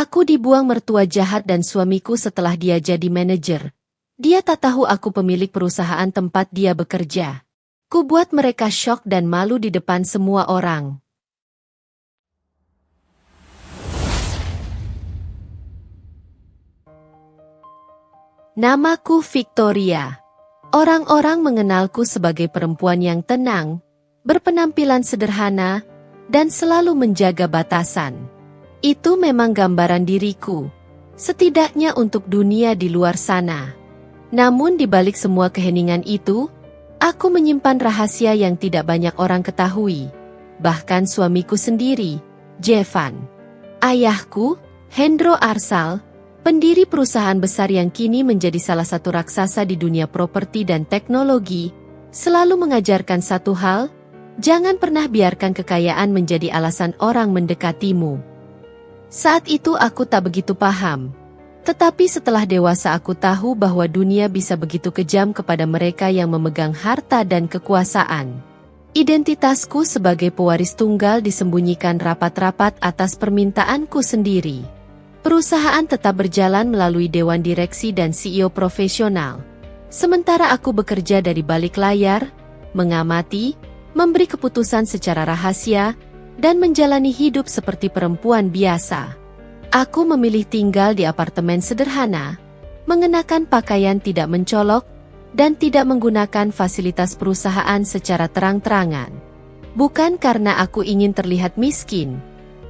Aku dibuang mertua jahat dan suamiku setelah dia jadi manajer. Dia tak tahu aku pemilik perusahaan tempat dia bekerja. Ku buat mereka syok dan malu di depan semua orang. Namaku Victoria. Orang-orang mengenalku sebagai perempuan yang tenang, berpenampilan sederhana, dan selalu menjaga batasan. Itu memang gambaran diriku, setidaknya untuk dunia di luar sana. Namun di balik semua keheningan itu, aku menyimpan rahasia yang tidak banyak orang ketahui. Bahkan suamiku sendiri, Jevan. Ayahku, Hendro Arsal, pendiri perusahaan besar yang kini menjadi salah satu raksasa di dunia properti dan teknologi, selalu mengajarkan satu hal, jangan pernah biarkan kekayaan menjadi alasan orang mendekatimu. Saat itu aku tak begitu paham. Tetapi setelah dewasa aku tahu bahwa dunia bisa begitu kejam kepada mereka yang memegang harta dan kekuasaan. Identitasku sebagai pewaris tunggal disembunyikan rapat-rapat atas permintaanku sendiri. Perusahaan tetap berjalan melalui dewan direksi dan CEO profesional. Sementara aku bekerja dari balik layar, mengamati, memberi keputusan secara rahasia, dan menjalani hidup seperti perempuan biasa. Aku memilih tinggal di apartemen sederhana, mengenakan pakaian tidak mencolok, dan tidak menggunakan fasilitas perusahaan secara terang-terangan. Bukan karena aku ingin terlihat miskin,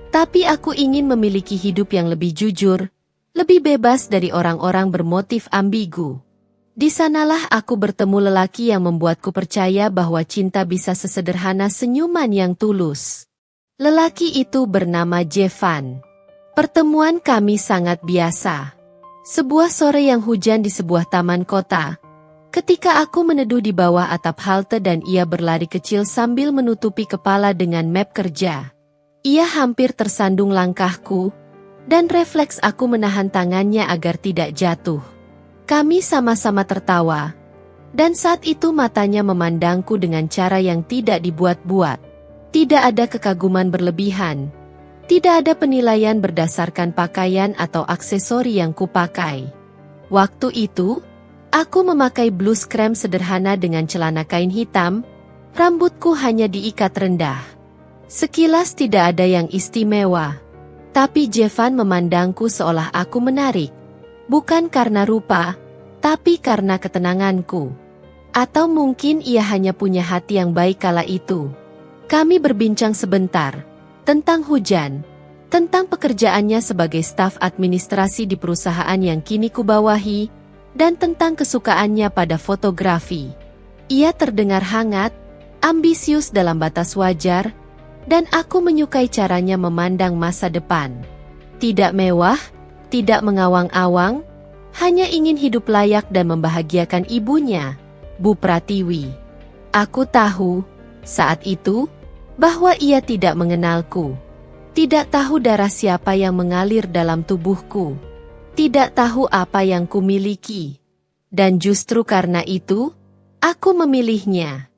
tapi aku ingin memiliki hidup yang lebih jujur, lebih bebas dari orang-orang bermotif ambigu. Di sanalah aku bertemu lelaki yang membuatku percaya bahwa cinta bisa sesederhana senyuman yang tulus. Lelaki itu bernama Jevan. Pertemuan kami sangat biasa. Sebuah sore yang hujan di sebuah taman kota. Ketika aku meneduh di bawah atap halte dan ia berlari kecil sambil menutupi kepala dengan map kerja. Ia hampir tersandung langkahku, dan refleks aku menahan tangannya agar tidak jatuh. Kami sama-sama tertawa, dan saat itu matanya memandangku dengan cara yang tidak dibuat-buat. Tidak ada kekaguman berlebihan. Tidak ada penilaian berdasarkan pakaian atau aksesori yang kupakai. Waktu itu, aku memakai blus krem sederhana dengan celana kain hitam, rambutku hanya diikat rendah. Sekilas tidak ada yang istimewa. Tapi Jevan memandangku seolah aku menarik. Bukan karena rupa, tapi karena ketenanganku. Atau mungkin ia hanya punya hati yang baik kala itu. Kami berbincang sebentar, tentang hujan, tentang pekerjaannya sebagai staf administrasi di perusahaan yang kini kubawahi, dan tentang kesukaannya pada fotografi. Ia terdengar hangat, ambisius dalam batas wajar, dan aku menyukai caranya memandang masa depan. Tidak mewah, tidak mengawang-awang, hanya ingin hidup layak dan membahagiakan ibunya, Bu Pratiwi. Aku tahu, saat itu, bahwa ia tidak mengenalku. Tidak tahu darah siapa yang mengalir dalam tubuhku. Tidak tahu apa yang kumiliki. Dan justru karena itu, aku memilihnya.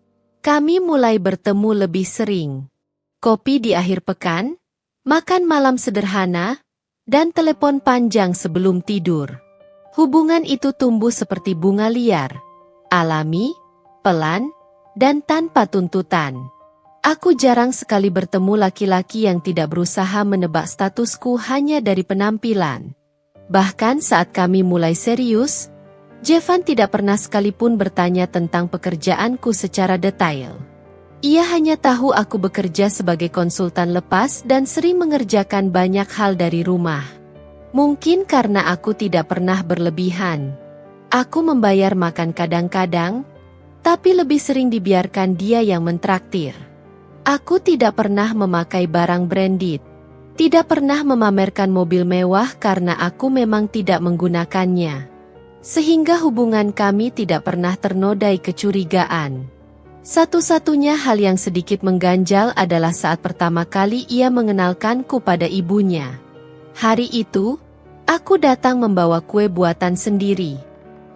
Kami mulai bertemu lebih sering. Kopi di akhir pekan, makan malam sederhana, dan telepon panjang sebelum tidur. Hubungan itu tumbuh seperti bunga liar, alami, pelan, dan tanpa tuntutan. Aku jarang sekali bertemu laki-laki yang tidak berusaha menebak statusku hanya dari penampilan. Bahkan saat kami mulai serius, Jevan tidak pernah sekalipun bertanya tentang pekerjaanku secara detail. Ia hanya tahu aku bekerja sebagai konsultan lepas dan sering mengerjakan banyak hal dari rumah. Mungkin karena aku tidak pernah berlebihan. Aku membayar makan kadang-kadang, tapi lebih sering dibiarkan dia yang mentraktir. Aku tidak pernah memakai barang branded. Tidak pernah memamerkan mobil mewah karena aku memang tidak menggunakannya. Sehingga hubungan kami tidak pernah ternodai kecurigaan. Satu-satunya hal yang sedikit mengganjal adalah saat pertama kali ia mengenalkanku pada ibunya. Hari itu, aku datang membawa kue buatan sendiri.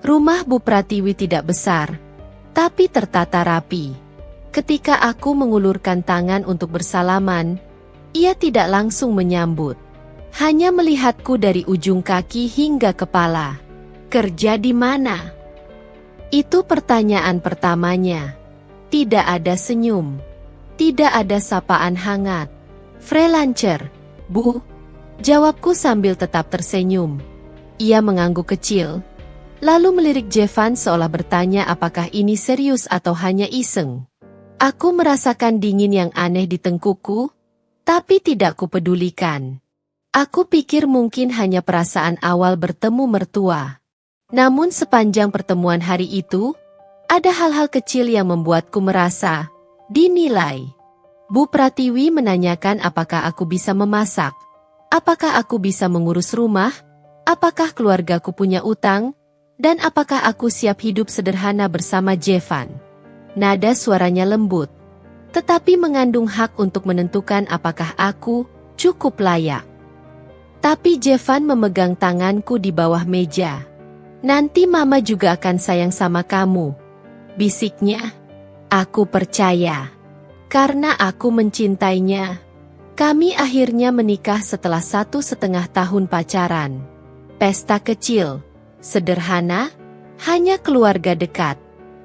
Rumah Bu Pratiwi tidak besar, tapi tertata rapi. Ketika aku mengulurkan tangan untuk bersalaman, ia tidak langsung menyambut. Hanya melihatku dari ujung kaki hingga kepala. Kerja di mana? Itu pertanyaan pertamanya. Tidak ada senyum. Tidak ada sapaan hangat. Freelancer, Bu. Jawabku sambil tetap tersenyum. Ia mengangguk kecil, lalu melirik Jevan seolah bertanya apakah ini serius atau hanya iseng. Aku merasakan dingin yang aneh di tengkukku, tapi tidak kupedulikan. Aku pikir mungkin hanya perasaan awal bertemu mertua. Namun sepanjang pertemuan hari itu, ada hal-hal kecil yang membuatku merasa dinilai. Bu Pratiwi menanyakan apakah aku bisa memasak, apakah aku bisa mengurus rumah, apakah keluargaku punya utang, dan apakah aku siap hidup sederhana bersama Jevan. Nada suaranya lembut, tetapi mengandung hak untuk menentukan apakah aku cukup layak. Tapi Jevan memegang tanganku di bawah meja. Nanti Mama juga akan sayang sama kamu, bisiknya. Aku percaya. Karena aku mencintainya. Kami akhirnya menikah setelah 1,5 tahun pacaran. Pesta kecil, sederhana, hanya keluarga dekat.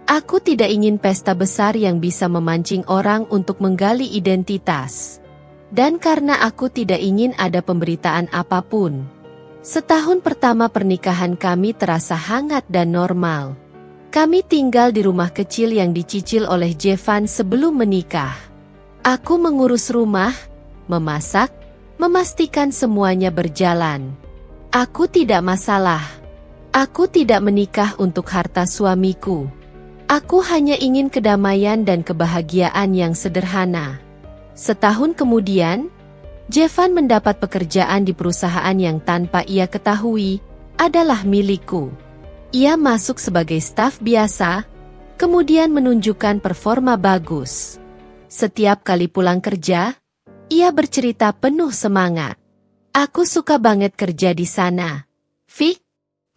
Aku tidak ingin pesta besar yang bisa memancing orang untuk menggali identitas. Dan karena aku tidak ingin ada pemberitaan apapun. Setahun pertama pernikahan kami terasa hangat dan normal. Kami tinggal di rumah kecil yang dicicil oleh Jevan sebelum menikah. Aku mengurus rumah, memasak, memastikan semuanya berjalan. Aku tidak masalah. Aku tidak menikah untuk harta suamiku. Aku hanya ingin kedamaian dan kebahagiaan yang sederhana. Setahun kemudian, Jevan mendapat pekerjaan di perusahaan yang tanpa ia ketahui adalah milikku. Ia masuk sebagai staf biasa, kemudian menunjukkan performa bagus. Setiap kali pulang kerja, ia bercerita penuh semangat. Aku suka banget kerja di sana. Fik,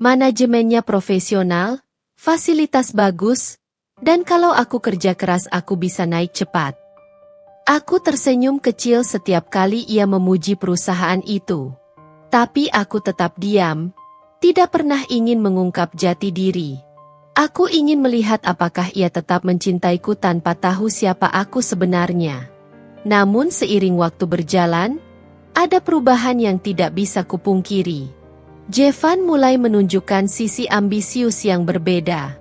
manajemennya profesional, fasilitas bagus, dan kalau aku kerja keras aku bisa naik cepat. Aku tersenyum kecil setiap kali ia memuji perusahaan itu. Tapi aku tetap diam, tidak pernah ingin mengungkap jati diri. Aku ingin melihat apakah ia tetap mencintaiku tanpa tahu siapa aku sebenarnya. Namun seiring waktu berjalan, ada perubahan yang tidak bisa kupungkiri. Jevan mulai menunjukkan sisi ambisius yang berbeda.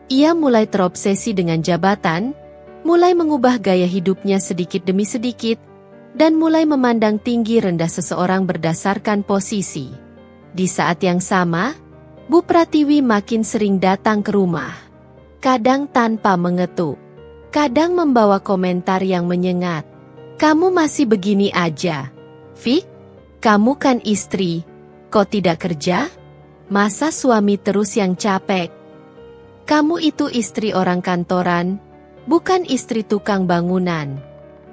Ia mulai terobsesi dengan jabatan, mulai mengubah gaya hidupnya sedikit demi sedikit, dan mulai memandang tinggi rendah seseorang berdasarkan posisi. Di saat yang sama, Bu Pratiwi makin sering datang ke rumah. Kadang tanpa mengetuk, kadang membawa komentar yang menyengat. Kamu masih begini aja, Fik? Kamu kan istri, kok tidak kerja? Masa suami terus yang capek? Kamu itu istri orang kantoran, bukan istri tukang bangunan.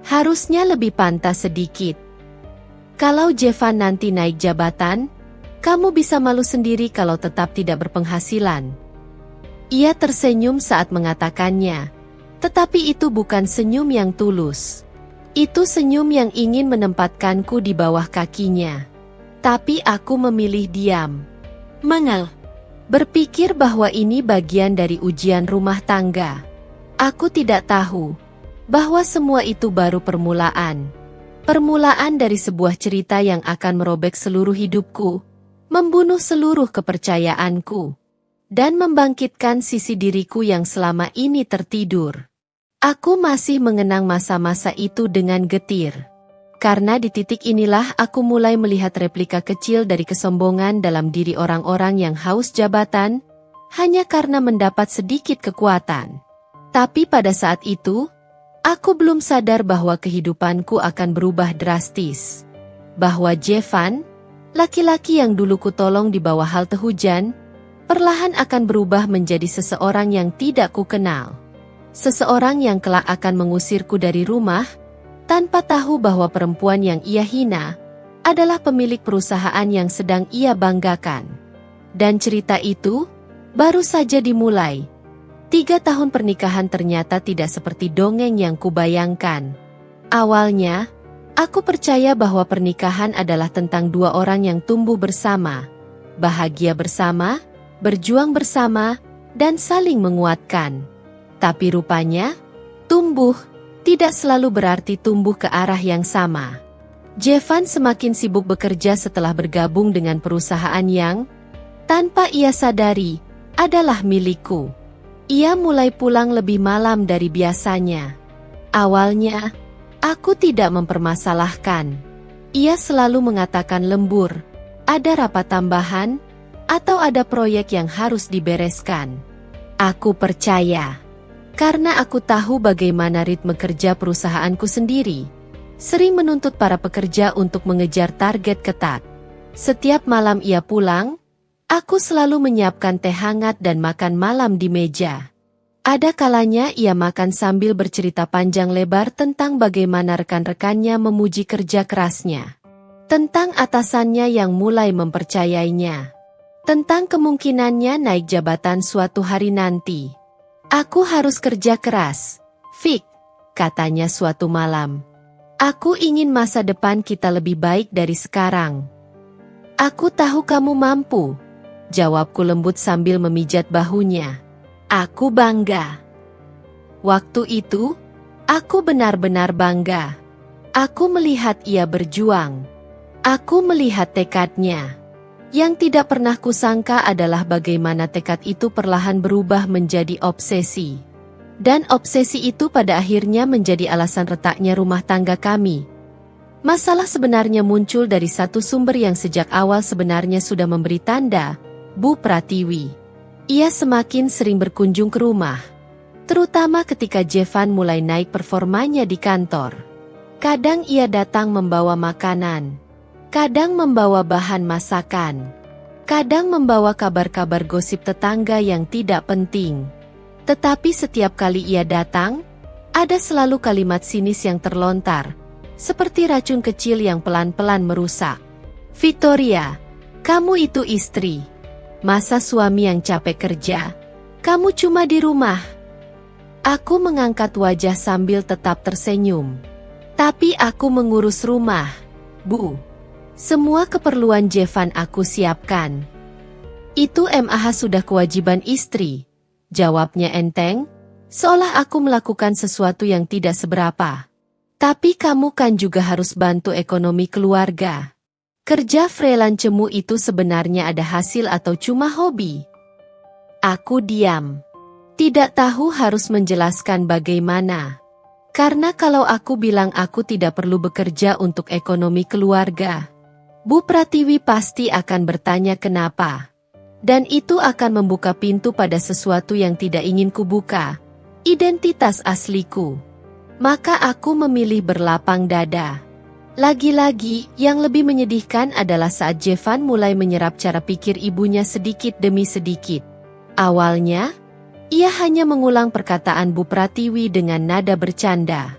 Harusnya lebih pantas sedikit. Kalau Jevan nanti naik jabatan, kamu bisa malu sendiri kalau tetap tidak berpenghasilan. Ia tersenyum saat mengatakannya, tetapi itu bukan senyum yang tulus. Itu senyum yang ingin menempatkanku di bawah kakinya. Tapi aku memilih diam. Mengal. Berpikir bahwa ini bagian dari ujian rumah tangga. Aku tidak tahu bahwa semua itu baru permulaan. Permulaan dari sebuah cerita yang akan merobek seluruh hidupku, membunuh seluruh kepercayaanku, dan membangkitkan sisi diriku yang selama ini tertidur. Aku masih mengenang masa-masa itu dengan getir. Karena di titik inilah aku mulai melihat replika kecil dari kesombongan dalam diri orang-orang yang haus jabatan, hanya karena mendapat sedikit kekuatan. Tapi pada saat itu, aku belum sadar bahwa kehidupanku akan berubah drastis. Bahwa Jevan, laki-laki yang dulu kutolong di bawah halte hujan, perlahan akan berubah menjadi seseorang yang tidak kukenal. Seseorang yang kelak akan mengusirku dari rumah, tanpa tahu bahwa perempuan yang ia hina adalah pemilik perusahaan yang sedang ia banggakan. Dan cerita itu baru saja dimulai. 3 tahun pernikahan ternyata tidak seperti dongeng yang kubayangkan. Awalnya, Aku percaya bahwa pernikahan adalah tentang dua orang yang tumbuh bersama, bahagia bersama, berjuang bersama, dan saling menguatkan. Tapi rupanya, tumbuh tidak selalu berarti tumbuh ke arah yang sama. Jevan semakin sibuk bekerja setelah bergabung dengan perusahaan yang, tanpa ia sadari, adalah milikku. Ia mulai pulang lebih malam dari biasanya. Awalnya, aku tidak mempermasalahkan. Ia selalu mengatakan lembur, ada rapat tambahan, atau ada proyek yang harus dibereskan. Aku percaya. Karena aku tahu bagaimana ritme kerja perusahaanku sendiri, sering menuntut para pekerja untuk mengejar target ketat. Setiap malam ia pulang, aku selalu menyiapkan teh hangat dan makan malam di meja. Ada kalanya ia makan sambil bercerita panjang lebar tentang bagaimana rekan-rekannya memuji kerja kerasnya, tentang atasannya yang mulai mempercayainya, tentang kemungkinannya naik jabatan suatu hari nanti. Aku harus kerja keras, Vic, katanya suatu malam. Aku ingin masa depan kita lebih baik dari sekarang. Aku tahu kamu mampu, jawabku lembut sambil memijat bahunya. Aku bangga. Waktu itu, aku benar-benar bangga. Aku melihat ia berjuang. Aku melihat tekadnya. Yang tidak pernah kusangka adalah bagaimana tekad itu perlahan berubah menjadi obsesi. Dan obsesi itu pada akhirnya menjadi alasan retaknya rumah tangga kami. Masalah sebenarnya muncul dari satu sumber yang sejak awal sebenarnya sudah memberi tanda, Bu Pratiwi. Ia semakin sering berkunjung ke rumah, terutama ketika Jevan mulai naik performanya di kantor. Kadang ia datang membawa makanan. Kadang membawa bahan masakan. Kadang membawa kabar-kabar gosip tetangga yang tidak penting. Tetapi setiap kali ia datang, ada selalu kalimat sinis yang terlontar, seperti racun kecil yang pelan-pelan merusak. Victoria, kamu itu istri. Masa suami yang capek kerja, kamu cuma di rumah. Aku mengangkat wajah sambil tetap tersenyum. Tapi aku mengurus rumah, Bu. Semua keperluan Jevan aku siapkan. Itu MAH sudah kewajiban istri, jawabnya enteng, seolah aku melakukan sesuatu yang tidak seberapa. Tapi kamu kan juga harus bantu ekonomi keluarga. Kerja freelance-mu itu sebenarnya ada hasil atau cuma hobi? Aku diam. Tidak tahu harus menjelaskan bagaimana. Karena kalau aku bilang aku tidak perlu bekerja untuk ekonomi keluarga, Bu Pratiwi pasti akan bertanya kenapa. Dan itu akan membuka pintu pada sesuatu yang tidak ingin kubuka, identitas asliku. Maka aku memilih berlapang dada. Lagi-lagi, yang lebih menyedihkan adalah saat Jevan mulai menyerap cara pikir ibunya sedikit demi sedikit. Awalnya, ia hanya mengulang perkataan Bu Pratiwi dengan nada bercanda.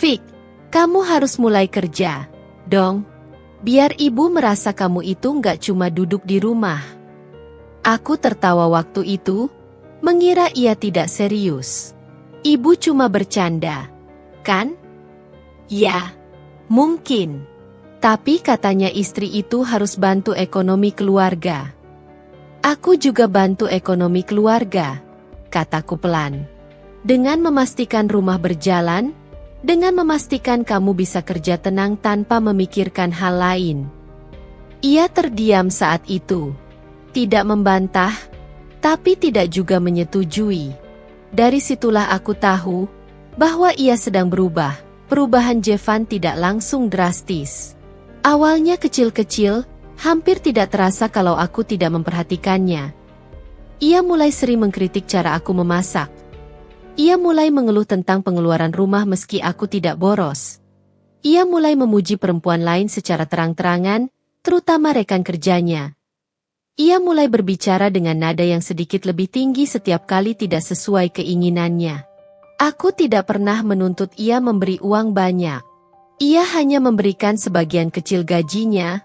Vic, kamu harus mulai kerja, dong. Biar ibu merasa kamu itu nggak cuma duduk di rumah. Aku tertawa waktu itu, mengira ia tidak serius. Ibu cuma bercanda, kan? Ya, mungkin. Tapi katanya istri itu harus bantu ekonomi keluarga. Aku juga bantu ekonomi keluarga, kataku pelan. Dengan memastikan rumah berjalan, dengan memastikan kamu bisa kerja tenang tanpa memikirkan hal lain. Ia terdiam saat itu. Tidak membantah, tapi tidak juga menyetujui. Dari situlah aku tahu bahwa ia sedang berubah. Perubahan Jevan tidak langsung drastis. Awalnya kecil-kecil, hampir tidak terasa kalau aku tidak memperhatikannya. Ia mulai sering mengkritik cara aku memasak. Ia mulai mengeluh tentang pengeluaran rumah meski aku tidak boros. Ia mulai memuji perempuan lain secara terang-terangan, terutama rekan kerjanya. Ia mulai berbicara dengan nada yang sedikit lebih tinggi setiap kali tidak sesuai keinginannya. Aku tidak pernah menuntut ia memberi uang banyak. Ia hanya memberikan sebagian kecil gajinya,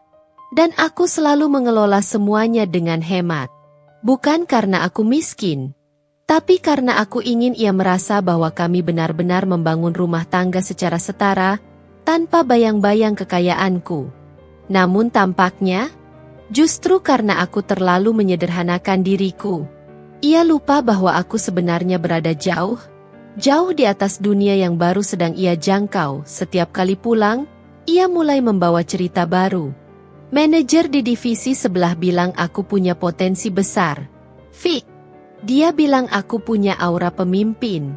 dan aku selalu mengelola semuanya dengan hemat. Bukan karena aku miskin, tapi karena aku ingin ia merasa bahwa kami benar-benar membangun rumah tangga secara setara, tanpa bayang-bayang kekayaanku. Namun tampaknya, justru karena aku terlalu menyederhanakan diriku, ia lupa bahwa aku sebenarnya berada jauh di atas dunia yang baru sedang ia jangkau. Setiap kali pulang, ia mulai membawa cerita baru. Manajer di divisi sebelah bilang aku punya potensi besar. Vic, dia bilang aku punya aura pemimpin.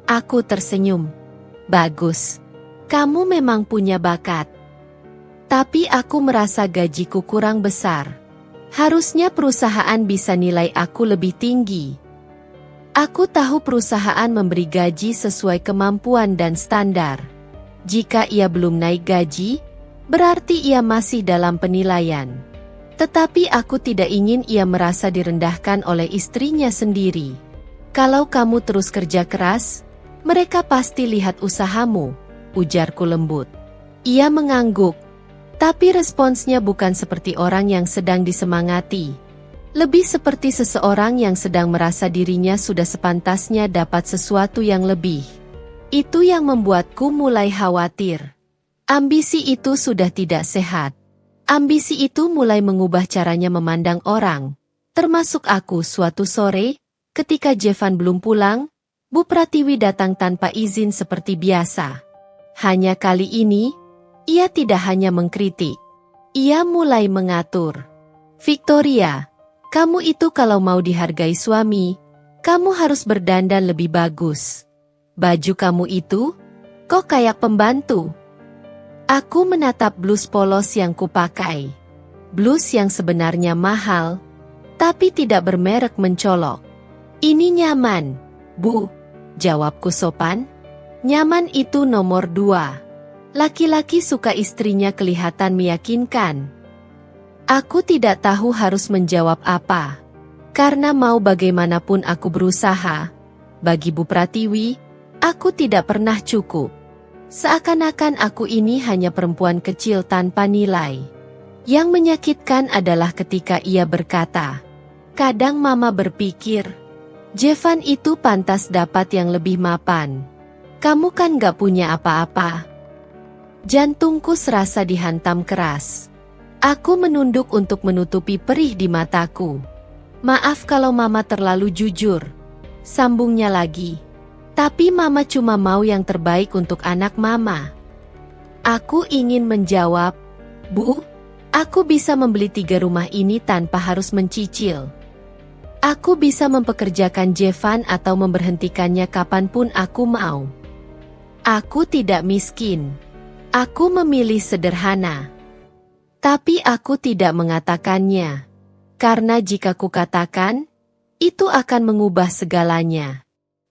Aku tersenyum. Bagus. Kamu memang punya bakat. Tapi aku merasa gajiku kurang besar. Harusnya perusahaan bisa nilai aku lebih tinggi. Aku tahu perusahaan memberi gaji sesuai kemampuan dan standar. Jika ia belum naik gaji, berarti ia masih dalam penilaian. Tetapi aku tidak ingin ia merasa direndahkan oleh istrinya sendiri. Kalau kamu terus kerja keras, mereka pasti lihat usahamu, ujarku lembut. Ia mengangguk. Tapi responsnya bukan seperti orang yang sedang disemangati. Lebih seperti seseorang yang sedang merasa dirinya sudah sepantasnya dapat sesuatu yang lebih. Itu yang membuatku mulai khawatir. Ambisi itu sudah tidak sehat. Ambisi itu mulai mengubah caranya memandang orang. Termasuk aku. Suatu sore, ketika Jevan belum pulang, Bu Pratiwi datang tanpa izin seperti biasa. Hanya kali ini, ia tidak hanya mengkritik. Ia mulai mengatur. Victoria, kamu itu kalau mau dihargai suami, kamu harus berdandan lebih bagus. Baju kamu itu, kok kayak pembantu? Aku menatap blus polos yang kupakai. Blus yang sebenarnya mahal, tapi tidak bermerek mencolok. Ini nyaman, Bu, jawabku sopan. Nyaman itu nomor 2. Laki-laki suka istrinya kelihatan meyakinkan. Aku tidak tahu harus menjawab apa. Karena mau bagaimanapun aku berusaha, bagi Bu Pratiwi, aku tidak pernah cukup. Seakan-akan aku ini hanya perempuan kecil tanpa nilai. Yang menyakitkan adalah ketika ia berkata, kadang Mama berpikir, Jevan itu pantas dapat yang lebih mapan. Kamu kan gak punya apa-apa. Jantungku serasa dihantam keras. Aku menunduk untuk menutupi perih di mataku. Maaf kalau Mama terlalu jujur. Sambungnya lagi. Tapi Mama cuma mau yang terbaik untuk anak Mama. Aku ingin menjawab, Bu, aku bisa membeli 3 rumah ini tanpa harus mencicil. Aku bisa mempekerjakan Jevan atau memberhentikannya kapanpun aku mau. Aku tidak miskin. Aku memilih sederhana. Tapi aku tidak mengatakannya. Karena jika kukatakan, itu akan mengubah segalanya.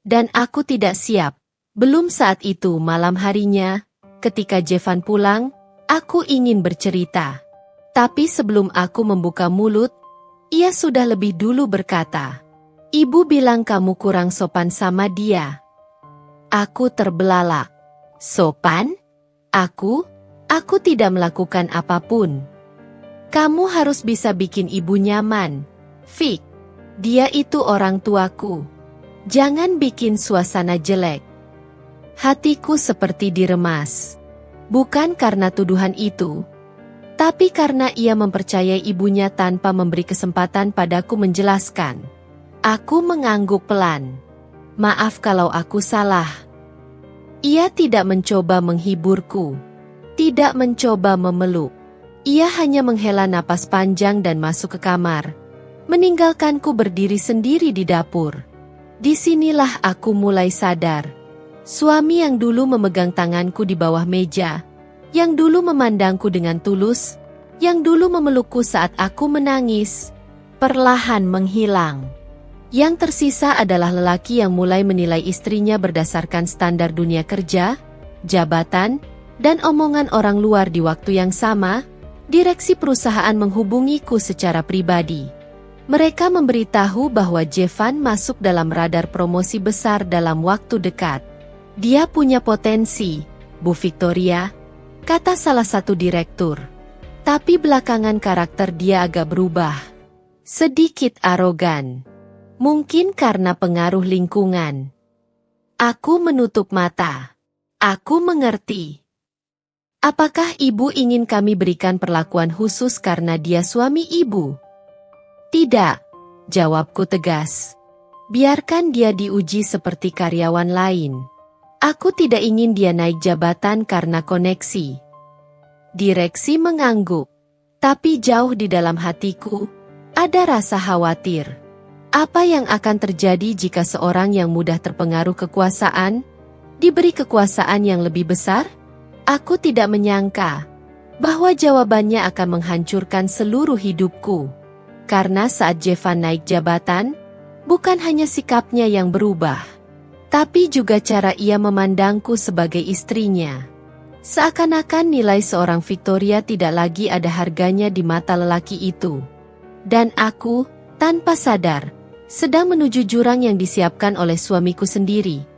Dan aku tidak siap. Belum saat itu malam harinya, ketika Jevan pulang, aku ingin bercerita. Tapi sebelum aku membuka mulut, ia sudah lebih dulu berkata, Ibu bilang kamu kurang sopan sama dia. Aku terbelalak. Sopan? Aku tidak melakukan apapun. Kamu harus bisa bikin ibu nyaman. Vic, dia itu orang tuaku. Jangan bikin suasana jelek. Hatiku seperti diremas. Bukan karena tuduhan itu, tapi karena ia mempercayai ibunya tanpa memberi kesempatan padaku menjelaskan. Aku mengangguk pelan. Maaf kalau aku salah. Ia tidak mencoba menghiburku. Tidak mencoba memeluk. Ia hanya menghela napas panjang dan masuk ke kamar. Meninggalkanku berdiri sendiri di dapur. Disinilah aku mulai sadar. Suami yang dulu memegang tanganku di bawah meja, yang dulu memandangku dengan tulus, yang dulu memelukku saat aku menangis, perlahan menghilang. Yang tersisa adalah lelaki yang mulai menilai istrinya berdasarkan standar dunia kerja, jabatan, dan omongan orang luar. Di waktu yang sama, direksi perusahaan menghubungiku secara pribadi. Mereka memberitahu bahwa Jevan masuk dalam radar promosi besar dalam waktu dekat. Dia punya potensi, Bu Victoria, kata salah satu direktur. Tapi belakangan karakter dia agak berubah. Sedikit arogan. Mungkin karena pengaruh lingkungan. Aku menutup mata. Aku mengerti. Apakah ibu ingin kami berikan perlakuan khusus karena dia suami ibu? Tidak, jawabku tegas. Biarkan dia diuji seperti karyawan lain. Aku tidak ingin dia naik jabatan karena koneksi. Direksi mengangguk. Tapi jauh di dalam hatiku, ada rasa khawatir. Apa yang akan terjadi jika seorang yang mudah terpengaruh kekuasaan, diberi kekuasaan yang lebih besar? Aku tidak menyangka bahwa jawabannya akan menghancurkan seluruh hidupku. Karena saat Jevan naik jabatan, bukan hanya sikapnya yang berubah, tapi juga cara ia memandangku sebagai istrinya. Seakan-akan nilai seorang Victoria tidak lagi ada harganya di mata lelaki itu. Dan aku, tanpa sadar, sedang menuju jurang yang disiapkan oleh suamiku sendiri.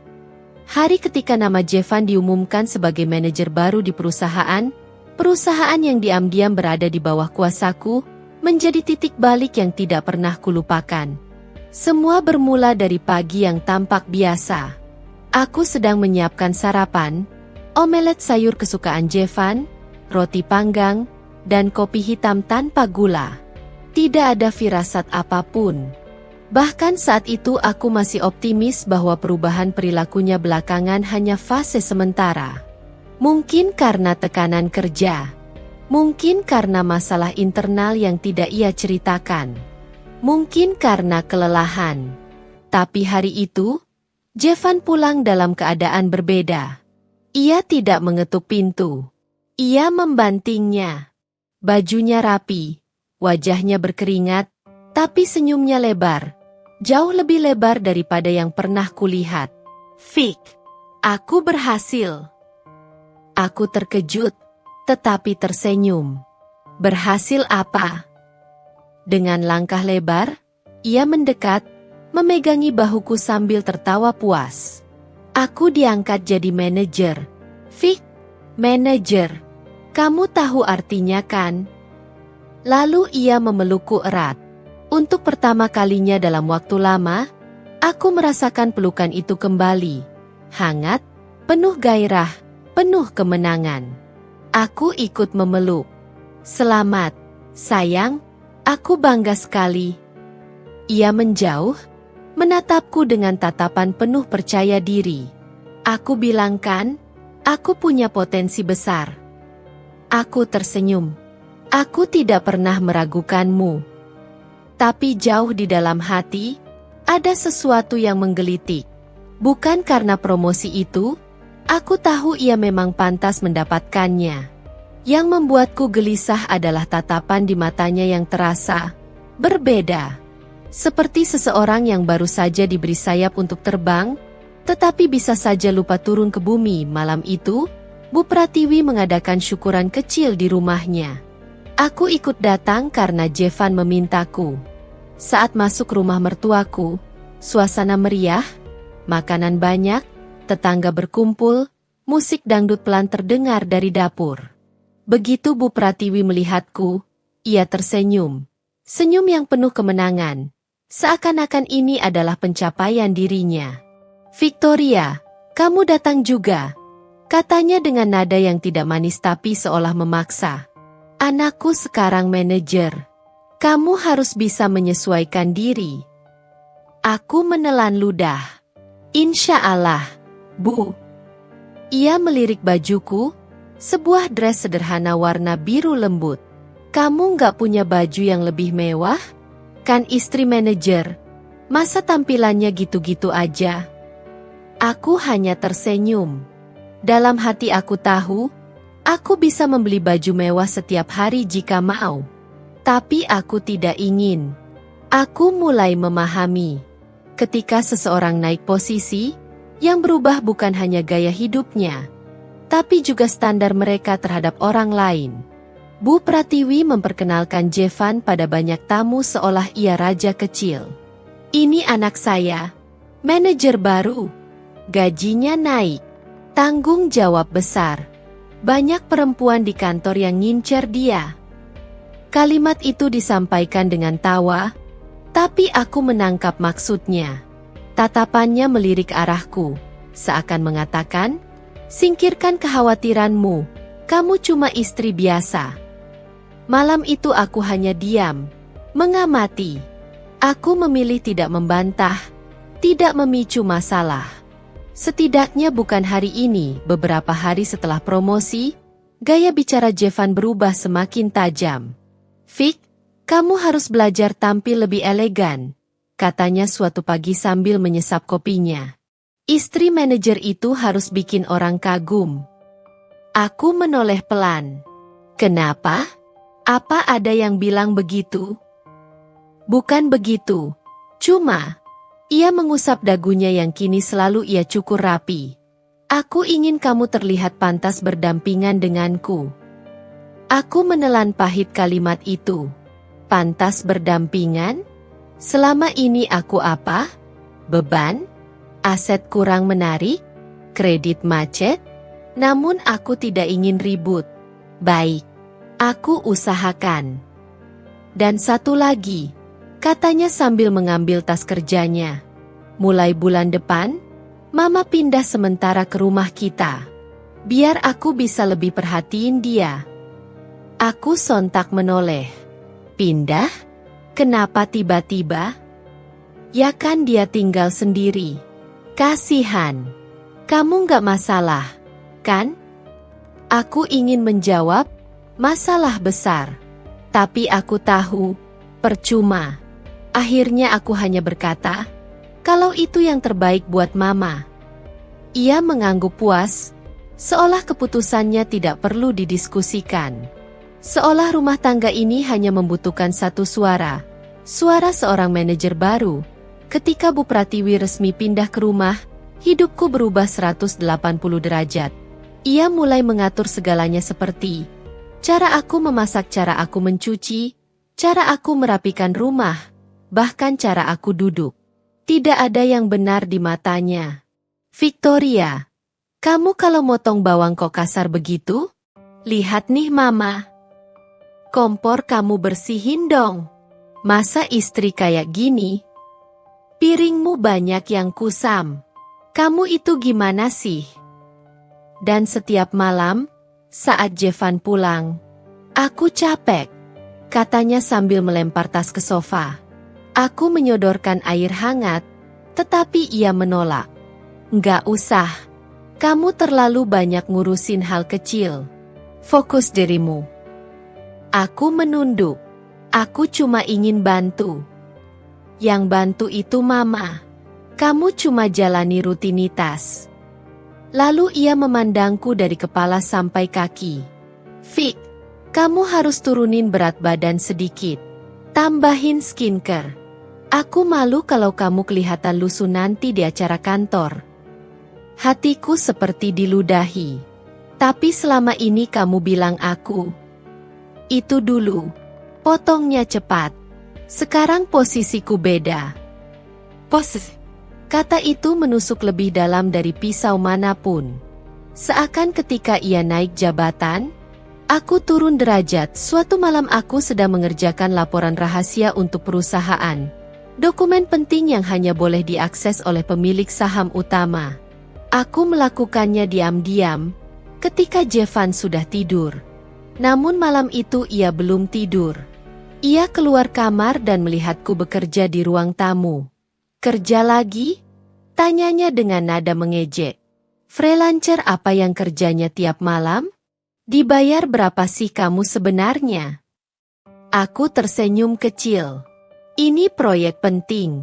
Hari ketika nama Jevan diumumkan sebagai manajer baru di perusahaan yang diam-diam berada di bawah kuasaku, menjadi titik balik yang tidak pernah kulupakan. Semua bermula dari pagi yang tampak biasa. Aku sedang menyiapkan sarapan, omelet sayur kesukaan Jevan, roti panggang, dan kopi hitam tanpa gula. Tidak ada firasat apapun. Bahkan saat itu aku masih optimis bahwa perubahan perilakunya belakangan hanya fase sementara. Mungkin karena tekanan kerja. Mungkin karena masalah internal yang tidak ia ceritakan. Mungkin karena kelelahan. Tapi hari itu, Jevan pulang dalam keadaan berbeda. Ia tidak mengetuk pintu. Ia membantingnya. Bajunya rapi, wajahnya berkeringat, tapi senyumnya lebar. Jauh lebih lebar daripada yang pernah kulihat. Vic, aku berhasil. Aku terkejut, tetapi tersenyum. Berhasil apa? Dengan langkah lebar, ia mendekat, memegangi bahuku sambil tertawa puas. Aku diangkat jadi manajer. Vic, manajer. Kamu tahu artinya kan? Lalu ia memelukku erat. Untuk pertama kalinya dalam waktu lama, aku merasakan pelukan itu kembali. Hangat, penuh gairah, penuh kemenangan. Aku ikut memeluk. Selamat, sayang, aku bangga sekali. Ia menjauh, menatapku dengan tatapan penuh percaya diri. Aku bilang kan, aku punya potensi besar. Aku tersenyum. Aku tidak pernah meragukanmu. Tapi jauh di dalam hati, ada sesuatu yang menggelitik. Bukan karena promosi itu, aku tahu ia memang pantas mendapatkannya. Yang membuatku gelisah adalah tatapan di matanya yang terasa berbeda. Seperti seseorang yang baru saja diberi sayap untuk terbang, tetapi bisa saja lupa turun ke bumi. Malam itu, Bu Pratiwi mengadakan syukuran kecil di rumahnya. Aku ikut datang karena Jevan memintaku. Saat masuk rumah mertuaku, suasana meriah, makanan banyak, tetangga berkumpul, musik dangdut pelan terdengar dari dapur. Begitu Bu Pratiwi melihatku, ia tersenyum. Senyum yang penuh kemenangan. Seakan-akan ini adalah pencapaian dirinya. Victoria, kamu datang juga, katanya dengan nada yang tidak manis tapi seolah memaksa. Anakku sekarang manajer. Kamu harus bisa menyesuaikan diri. Aku menelan ludah. Insya Allah, Bu. Ia melirik bajuku, sebuah dress sederhana warna biru lembut. Kamu nggak punya baju yang lebih mewah? Kan istri manajer. Masa tampilannya gitu-gitu aja? Aku hanya tersenyum. Dalam hati aku tahu, aku bisa membeli baju mewah setiap hari jika mau. Tapi aku tidak ingin. Aku mulai memahami. Ketika seseorang naik posisi, yang berubah bukan hanya gaya hidupnya, tapi juga standar mereka terhadap orang lain. Bu Pratiwi memperkenalkan Jevan pada banyak tamu seolah ia raja kecil. Ini anak saya, manajer baru. Gajinya naik. Tanggung jawab besar. Banyak perempuan di kantor yang ngincer dia. Kalimat itu disampaikan dengan tawa, tapi aku menangkap maksudnya. Tatapannya melirik arahku, seakan mengatakan, singkirkan kekhawatiranmu. Kamu cuma istri biasa. Malam itu aku hanya diam, mengamati. Aku memilih tidak membantah, tidak memicu masalah. Setidaknya bukan hari ini, beberapa hari setelah promosi, gaya bicara Jevan berubah semakin tajam. Vic, kamu harus belajar tampil lebih elegan, katanya suatu pagi sambil menyesap kopinya. Istri manajer itu harus bikin orang kagum. Aku menoleh pelan. Kenapa? Apa ada yang bilang begitu? Bukan begitu. Cuma, ia mengusap dagunya yang kini selalu ia cukur rapi. Aku ingin kamu terlihat pantas berdampingan denganku. Aku menelan pahit kalimat itu. Pantas berdampingan? Selama ini aku apa? Beban? Aset kurang menarik? Kredit macet? Namun aku tidak ingin ribut. Baik, aku usahakan. Dan satu lagi, katanya sambil mengambil tas kerjanya. Mulai bulan depan, Mama pindah sementara ke rumah kita. Biar aku bisa lebih perhatiin dia. Aku sontak menoleh. Pindah? Kenapa tiba-tiba? Ya kan dia tinggal sendiri. Kasihan. Kamu nggak masalah, kan? Aku ingin menjawab, masalah besar. Tapi aku tahu, percuma. Akhirnya aku hanya berkata, kalau itu yang terbaik buat Mama. Ia mengangguk puas, seolah keputusannya tidak perlu didiskusikan. Seolah rumah tangga ini hanya membutuhkan satu suara. Suara seorang manajer baru. Ketika Bu Pratiwi resmi pindah ke rumah, hidupku berubah 180 derajat. Ia mulai mengatur segalanya seperti cara aku memasak, cara aku mencuci, cara aku merapikan rumah, bahkan cara aku duduk. Tidak ada yang benar di matanya. Victoria, kamu kalau motong bawang kok kasar begitu? Lihat nih Mama. Kompor kamu bersihin dong. Masa istri kayak gini? Piringmu banyak yang kusam. Kamu itu gimana sih? Dan setiap malam, saat Jevan pulang, aku capek, katanya sambil melempar tas ke sofa. Aku menyodorkan air hangat, tetapi ia menolak. Nggak usah, kamu terlalu banyak ngurusin hal kecil. Fokus dirimu. Aku menunduk. Aku cuma ingin bantu. Yang bantu itu Mama. Kamu cuma jalani rutinitas. Lalu ia memandangku dari kepala sampai kaki. Vic, kamu harus turunin berat badan sedikit. Tambahin skincare. Aku malu kalau kamu kelihatan lusuh nanti di acara kantor. Hatiku seperti diludahi. Tapi selama ini kamu bilang aku. Itu dulu. Potongnya cepat. Sekarang posisiku beda. Kata itu menusuk lebih dalam dari pisau manapun. Seakan ketika ia naik jabatan, aku turun derajat. Suatu malam aku sedang mengerjakan laporan rahasia untuk perusahaan. Dokumen penting yang hanya boleh diakses oleh pemilik saham utama. Aku melakukannya diam-diam, ketika Jevan sudah tidur. Namun malam itu ia belum tidur. Ia keluar kamar dan melihatku bekerja di ruang tamu. Kerja lagi? Tanyanya dengan nada mengejek. Freelancer apa yang kerjanya tiap malam? Dibayar berapa sih kamu sebenarnya? Aku tersenyum kecil. Ini proyek penting.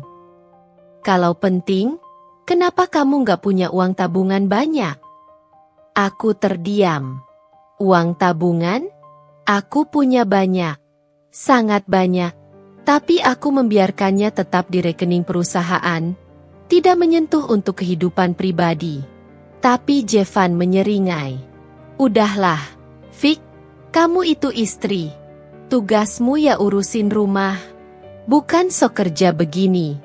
Kalau penting, kenapa kamu nggak punya uang tabungan banyak? Aku terdiam. Uang tabungan? Aku punya banyak. Sangat banyak. Tapi aku membiarkannya tetap di rekening perusahaan. Tidak menyentuh untuk kehidupan pribadi. Tapi Jevan menyeringai. Udahlah, Vic, kamu itu istri. Tugasmu ya urusin rumah. Bukan sok kerja begini.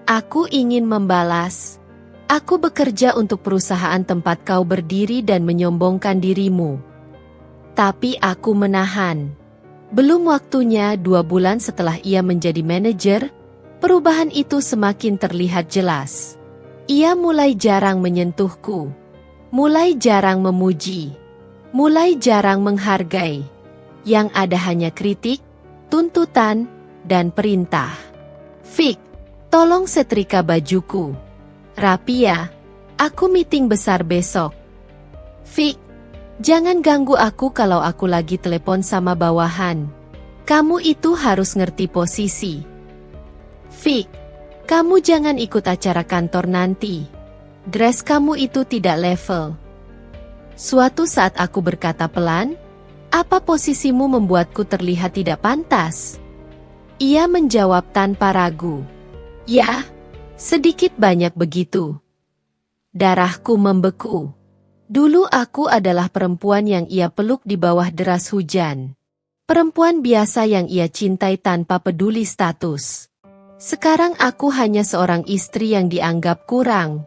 Aku ingin membalas. Aku bekerja untuk perusahaan tempat kau berdiri dan menyombongkan dirimu. Tapi aku menahan. Belum waktunya. 2 bulan setelah ia menjadi manajer, perubahan itu semakin terlihat jelas. Ia mulai jarang menyentuhku. Mulai jarang memuji. Mulai jarang menghargai. Yang ada hanya kritik, tuntutan, dan perintah. Fik, tolong setrika bajuku. Rapi ya, aku meeting besar besok. Fik, jangan ganggu aku kalau aku lagi telepon sama bawahan. Kamu itu harus ngerti posisi. Fik, kamu jangan ikut acara kantor nanti. Dress kamu itu tidak level. Suatu saat aku berkata pelan, apa posisimu membuatku terlihat tidak pantas? Ia menjawab tanpa ragu. Ya, sedikit banyak begitu. Darahku membeku. Dulu aku adalah perempuan yang ia peluk di bawah deras hujan. Perempuan biasa yang ia cintai tanpa peduli status. Sekarang aku hanya seorang istri yang dianggap kurang.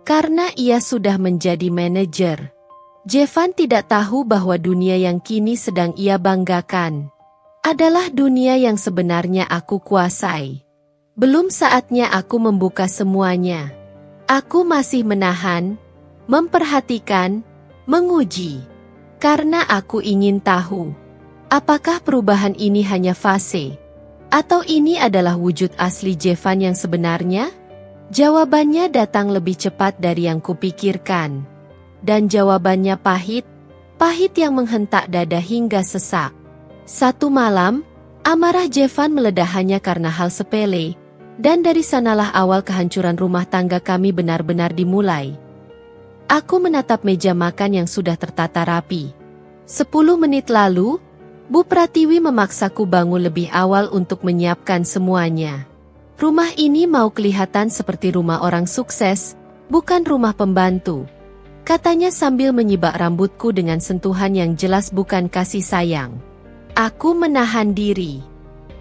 Karena ia sudah menjadi manajer. Jevan tidak tahu bahwa dunia yang kini sedang ia banggakan adalah dunia yang sebenarnya aku kuasai. Belum saatnya aku membuka semuanya. Aku masih menahan, memperhatikan, menguji. Karena aku ingin tahu, apakah perubahan ini hanya fase? Atau ini adalah wujud asli Jevan yang sebenarnya? Jawabannya datang lebih cepat dari yang kupikirkan. Dan jawabannya pahit, pahit yang menghentak dada hingga sesak. Satu malam, amarah Jevan meledak hanya karena hal sepele, dan dari sanalah awal kehancuran rumah tangga kami benar-benar dimulai. Aku menatap meja makan yang sudah tertata rapi. 10 menit lalu, Bu Pratiwi memaksaku bangun lebih awal untuk menyiapkan semuanya. Rumah ini mau kelihatan seperti rumah orang sukses, bukan rumah pembantu. Katanya sambil menyibak rambutku dengan sentuhan yang jelas bukan kasih sayang. Aku menahan diri.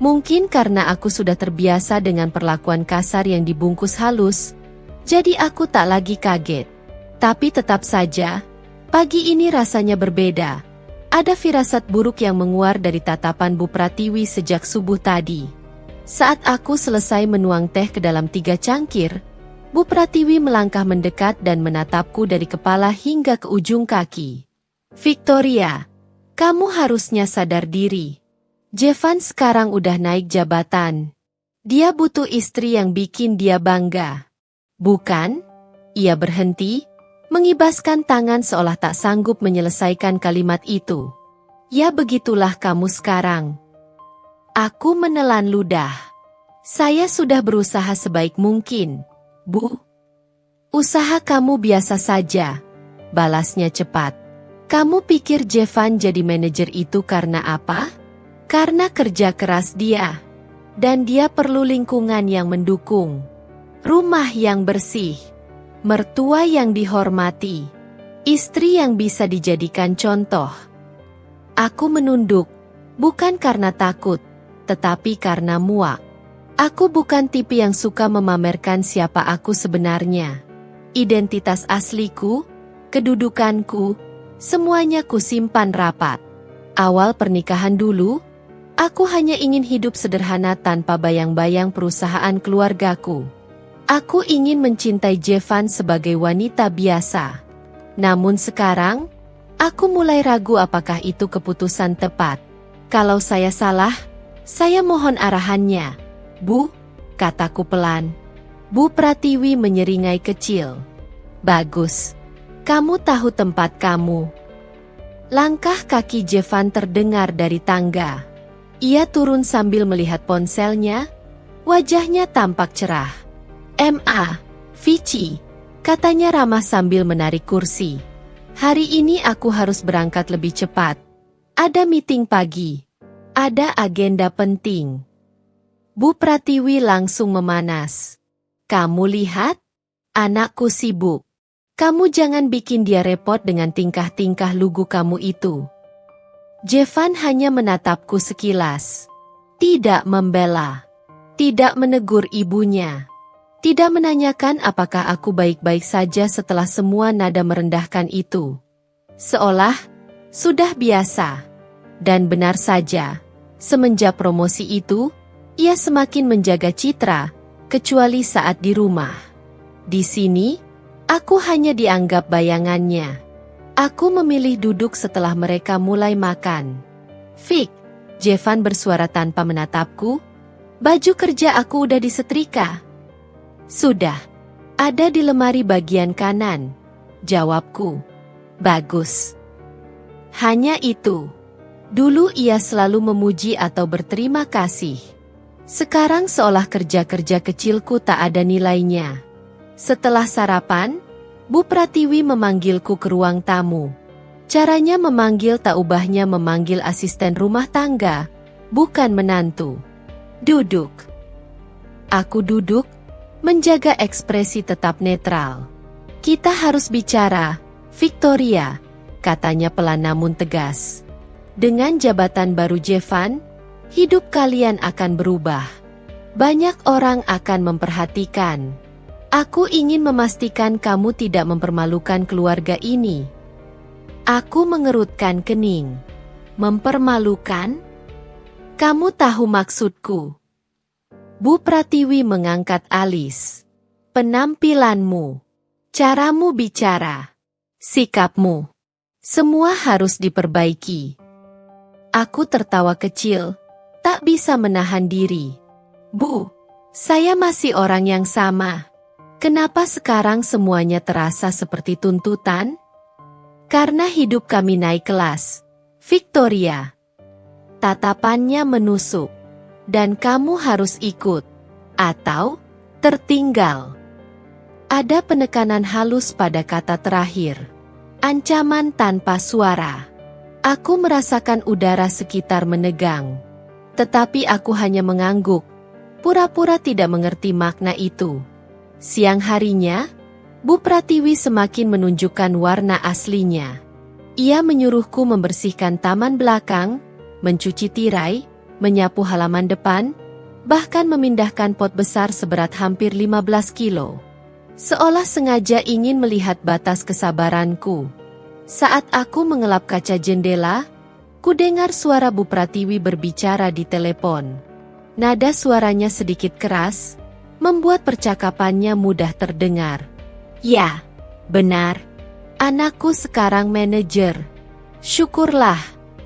Mungkin karena aku sudah terbiasa dengan perlakuan kasar yang dibungkus halus, jadi aku tak lagi kaget. Tapi tetap saja, pagi ini rasanya berbeda. Ada firasat buruk yang menguar dari tatapan Bu Pratiwi sejak subuh tadi. Saat aku selesai menuang teh ke dalam 3 cangkir, Bu Pratiwi melangkah mendekat dan menatapku dari kepala hingga ke ujung kaki. Victoria, kamu harusnya sadar diri. Jevan sekarang udah naik jabatan. Dia butuh istri yang bikin dia bangga. Bukan? Ia berhenti, mengibaskan tangan seolah tak sanggup menyelesaikan kalimat itu. Ya begitulah kamu sekarang. Aku menelan ludah. Saya sudah berusaha sebaik mungkin, Bu. Usaha kamu biasa saja, balasnya cepat. Kamu pikir Jevan jadi manajer itu karena apa? Karena kerja keras dia. Dan dia perlu lingkungan yang mendukung. Rumah yang bersih. Mertua yang dihormati. Istri yang bisa dijadikan contoh. Aku menunduk, bukan karena takut, tetapi karena muak. Aku bukan tipe yang suka memamerkan siapa aku sebenarnya. Identitas asliku, kedudukanku, semuanya kusimpan rapat. Awal pernikahan dulu, aku hanya ingin hidup sederhana tanpa bayang-bayang perusahaan keluargaku. Aku ingin mencintai Jevan sebagai wanita biasa. Namun sekarang, aku mulai ragu apakah itu keputusan tepat. Kalau saya salah, saya mohon arahannya. Bu, kataku pelan. Bu Pratiwi menyeringai kecil. Bagus. Kamu tahu tempat kamu. Langkah kaki Jevan terdengar dari tangga. Ia turun sambil melihat ponselnya. Wajahnya tampak cerah. Ma, Vici, katanya ramah sambil menarik kursi. Hari ini aku harus berangkat lebih cepat. Ada meeting pagi. Ada agenda penting. Bu Pratiwi langsung memanas. Kamu lihat? Anakku sibuk. Kamu jangan bikin dia repot dengan tingkah-tingkah lugu kamu itu. Jevan hanya menatapku sekilas. Tidak membela. Tidak menegur ibunya. Tidak menanyakan apakah aku baik-baik saja setelah semua nada merendahkan itu. Seolah sudah biasa. Dan benar saja, semenjak promosi itu, ia semakin menjaga citra, kecuali saat di rumah. Di sini, aku hanya dianggap bayangannya. Aku memilih duduk setelah mereka mulai makan. Fik, Jevan bersuara tanpa menatapku. Baju kerja aku udah disetrika. Sudah. Ada di lemari bagian kanan. Jawabku. Bagus. Hanya itu. Dulu ia selalu memuji atau berterima kasih. Sekarang seolah kerja-kerja kecilku tak ada nilainya. Setelah sarapan, Bu Pratiwi memanggilku ke ruang tamu. Caranya memanggil tak ubahnya memanggil asisten rumah tangga, bukan menantu. Duduk. Aku duduk, menjaga ekspresi tetap netral. Kita harus bicara, Victoria, katanya pelan namun tegas. Dengan jabatan baru Jevan, hidup kalian akan berubah. Banyak orang akan memperhatikan. Aku ingin memastikan kamu tidak mempermalukan keluarga ini. Aku mengerutkan kening. Mempermalukan? Kamu tahu maksudku. Bu Pratiwi mengangkat alis. Penampilanmu, caramu bicara, sikapmu, semua harus diperbaiki. Aku tertawa kecil, tak bisa menahan diri. Bu, saya masih orang yang sama. Kenapa sekarang semuanya terasa seperti tuntutan? Karena hidup kami naik kelas, Victoria. Tatapannya menusuk. Dan kamu harus ikut, atau tertinggal. Ada penekanan halus pada kata terakhir. Ancaman tanpa suara. Aku merasakan udara sekitar menegang. Tetapi aku hanya mengangguk, pura-pura tidak mengerti makna itu. Siang harinya, Bu Pratiwi semakin menunjukkan warna aslinya. Ia menyuruhku membersihkan taman belakang, mencuci tirai, menyapu halaman depan, bahkan memindahkan pot besar seberat hampir 15 kilo. Seolah sengaja ingin melihat batas kesabaranku. Saat aku mengelap kaca jendela, ku dengar suara Bu Pratiwi berbicara di telepon. Nada suaranya sedikit keras, membuat percakapannya mudah terdengar. Ya, benar. Anakku sekarang manajer. Syukurlah,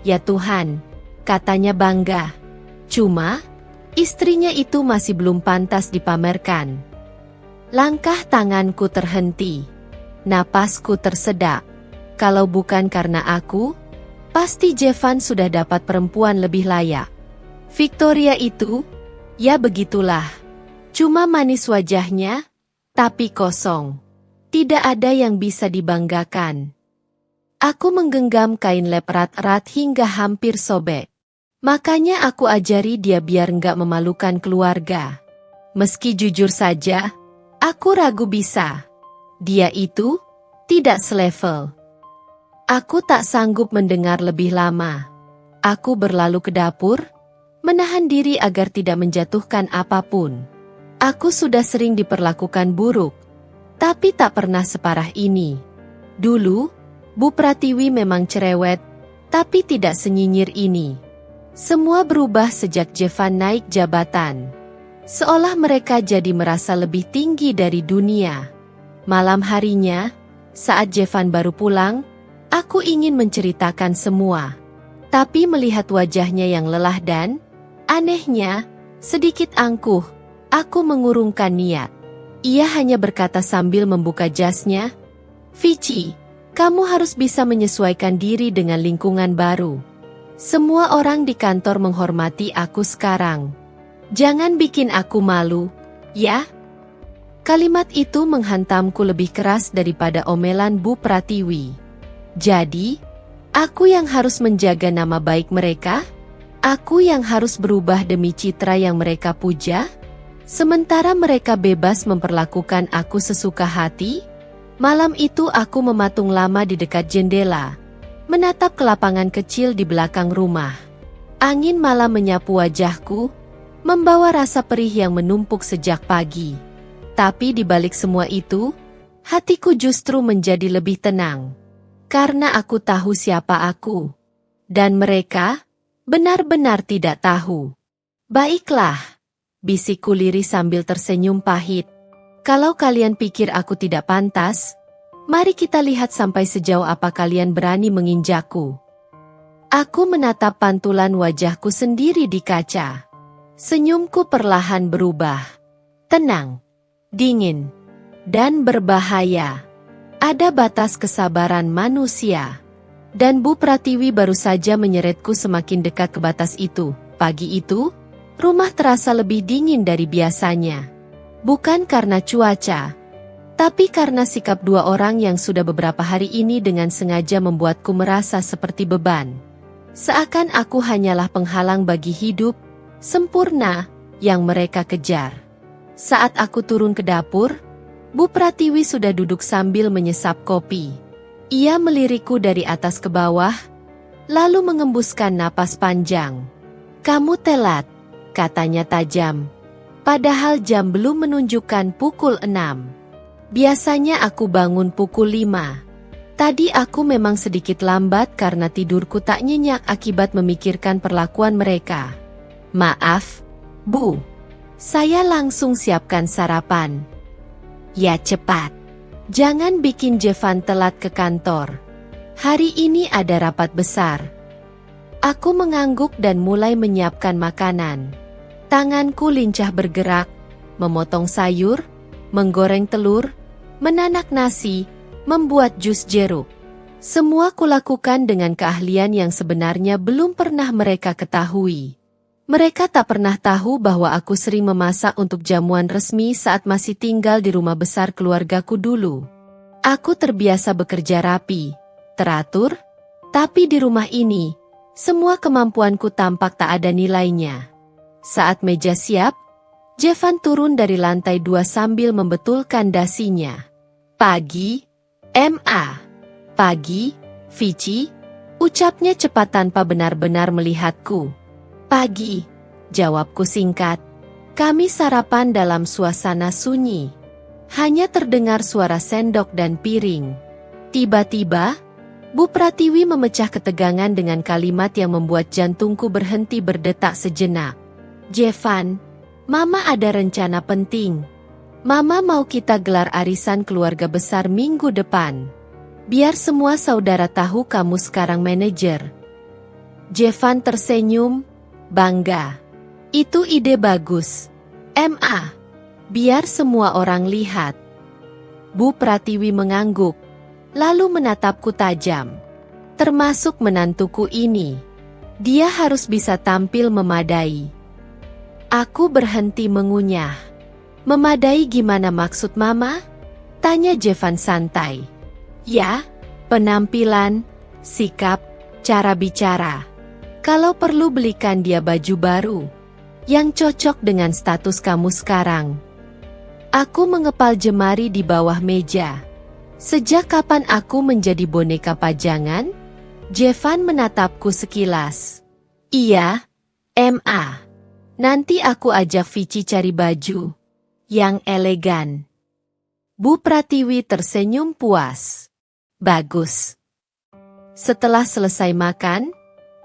ya Tuhan, katanya bangga. Cuma, istrinya itu masih belum pantas dipamerkan. Langkah tanganku terhenti. Napasku tersedak. Kalau bukan karena aku, pasti Jevan sudah dapat perempuan lebih layak. Victoria itu, ya begitulah. Cuma manis wajahnya, tapi kosong. Tidak ada yang bisa dibanggakan. Aku menggenggam kain lap erat-erat hingga hampir sobek. Makanya aku ajari dia biar nggak memalukan keluarga. Meski jujur saja, aku ragu bisa. Dia itu tidak selevel. Aku tak sanggup mendengar lebih lama. Aku berlalu ke dapur, menahan diri agar tidak menjatuhkan apapun. Aku sudah sering diperlakukan buruk, tapi tak pernah separah ini. Dulu, Bu Pratiwi memang cerewet, tapi tidak senyinyir ini. Semua berubah sejak Jevan naik jabatan. Seolah mereka jadi merasa lebih tinggi dari dunia. Malam harinya, saat Jevan baru pulang, aku ingin menceritakan semua. Tapi melihat wajahnya yang lelah dan, anehnya, sedikit angkuh, aku mengurungkan niat. Ia hanya berkata sambil membuka jasnya, Vici, kamu harus bisa menyesuaikan diri dengan lingkungan baru. Semua orang di kantor menghormati aku sekarang. Jangan bikin aku malu, ya? Kalimat itu menghantamku lebih keras daripada omelan Bu Pratiwi. Jadi, aku yang harus menjaga nama baik mereka? Aku yang harus berubah demi citra yang mereka puja? Sementara mereka bebas memperlakukan aku sesuka hati? Malam itu aku mematung lama di dekat jendela, menatap ke lapangan kecil di belakang rumah. Angin malam menyapu wajahku, membawa rasa perih yang menumpuk sejak pagi. Tapi di balik semua itu, hatiku justru menjadi lebih tenang. Karena aku tahu siapa aku. Dan mereka benar-benar tidak tahu. Baiklah, bisikku lirih sambil tersenyum pahit. Kalau kalian pikir aku tidak pantas, Mari kita lihat sampai sejauh apa kalian berani menginjakku. Aku menatap pantulan wajahku sendiri di kaca. Senyumku perlahan berubah. Tenang, dingin, dan berbahaya. Ada batas kesabaran manusia. Dan Bu Pratiwi baru saja menyeretku semakin dekat ke batas itu. Pagi itu, rumah terasa lebih dingin dari biasanya. Bukan karena cuaca, tapi karena sikap dua orang yang sudah beberapa hari ini dengan sengaja membuatku merasa seperti beban. Seakan aku hanyalah penghalang bagi hidup sempurna yang mereka kejar. Saat aku turun ke dapur, Bu Pratiwi sudah duduk sambil menyesap kopi. Ia melirikku dari atas ke bawah, lalu mengembuskan napas panjang. "Kamu telat," katanya tajam. Padahal jam belum menunjukkan pukul 6. Biasanya aku bangun pukul 5. Tadi aku memang sedikit lambat karena tidurku tak nyenyak akibat memikirkan perlakuan mereka. "Maaf, Bu. Saya langsung siapkan sarapan." "Ya cepat. Jangan bikin Jevan telat ke kantor. Hari ini ada rapat besar." Aku mengangguk dan mulai menyiapkan makanan. Tanganku lincah bergerak, memotong sayur, menggoreng telur, menanak nasi, membuat jus jeruk. Semua kulakukan dengan keahlian yang sebenarnya belum pernah mereka ketahui. Mereka tak pernah tahu bahwa aku sering memasak untuk jamuan resmi saat masih tinggal di rumah besar keluargaku dulu. Aku terbiasa bekerja rapi, teratur, tapi di rumah ini, semua kemampuanku tampak tak ada nilainya. Saat meja siap, Jevan turun dari lantai 2 sambil membetulkan dasinya. "Pagi, Ma." "Pagi, Vici," ucapnya cepat tanpa benar-benar melihatku. "Pagi," jawabku singkat. Kami sarapan dalam suasana sunyi. Hanya terdengar suara sendok dan piring. Tiba-tiba, Bu Pratiwi memecah ketegangan dengan kalimat yang membuat jantungku berhenti berdetak sejenak. "Jevan, Mama ada rencana penting. Mama mau kita gelar arisan keluarga besar minggu depan. Biar semua saudara tahu kamu sekarang manajer." Jevan tersenyum, bangga. "Itu ide bagus, Ma. Biar semua orang lihat." Bu Pratiwi mengangguk, lalu menatapku tajam. "Termasuk menantuku ini. Dia harus bisa tampil memadai." Aku berhenti mengunyah. "Memadai gimana maksud Mama?" tanya Jevan santai. "Ya, penampilan, sikap, cara bicara. Kalau perlu belikan dia baju baru, yang cocok dengan status kamu sekarang." Aku mengepal jemari di bawah meja. Sejak kapan aku menjadi boneka pajangan? Jevan menatapku sekilas. "Iya, Ma. Nanti aku ajak Vici cari baju yang elegan." Bu Pratiwi tersenyum puas. "Bagus." Setelah selesai makan,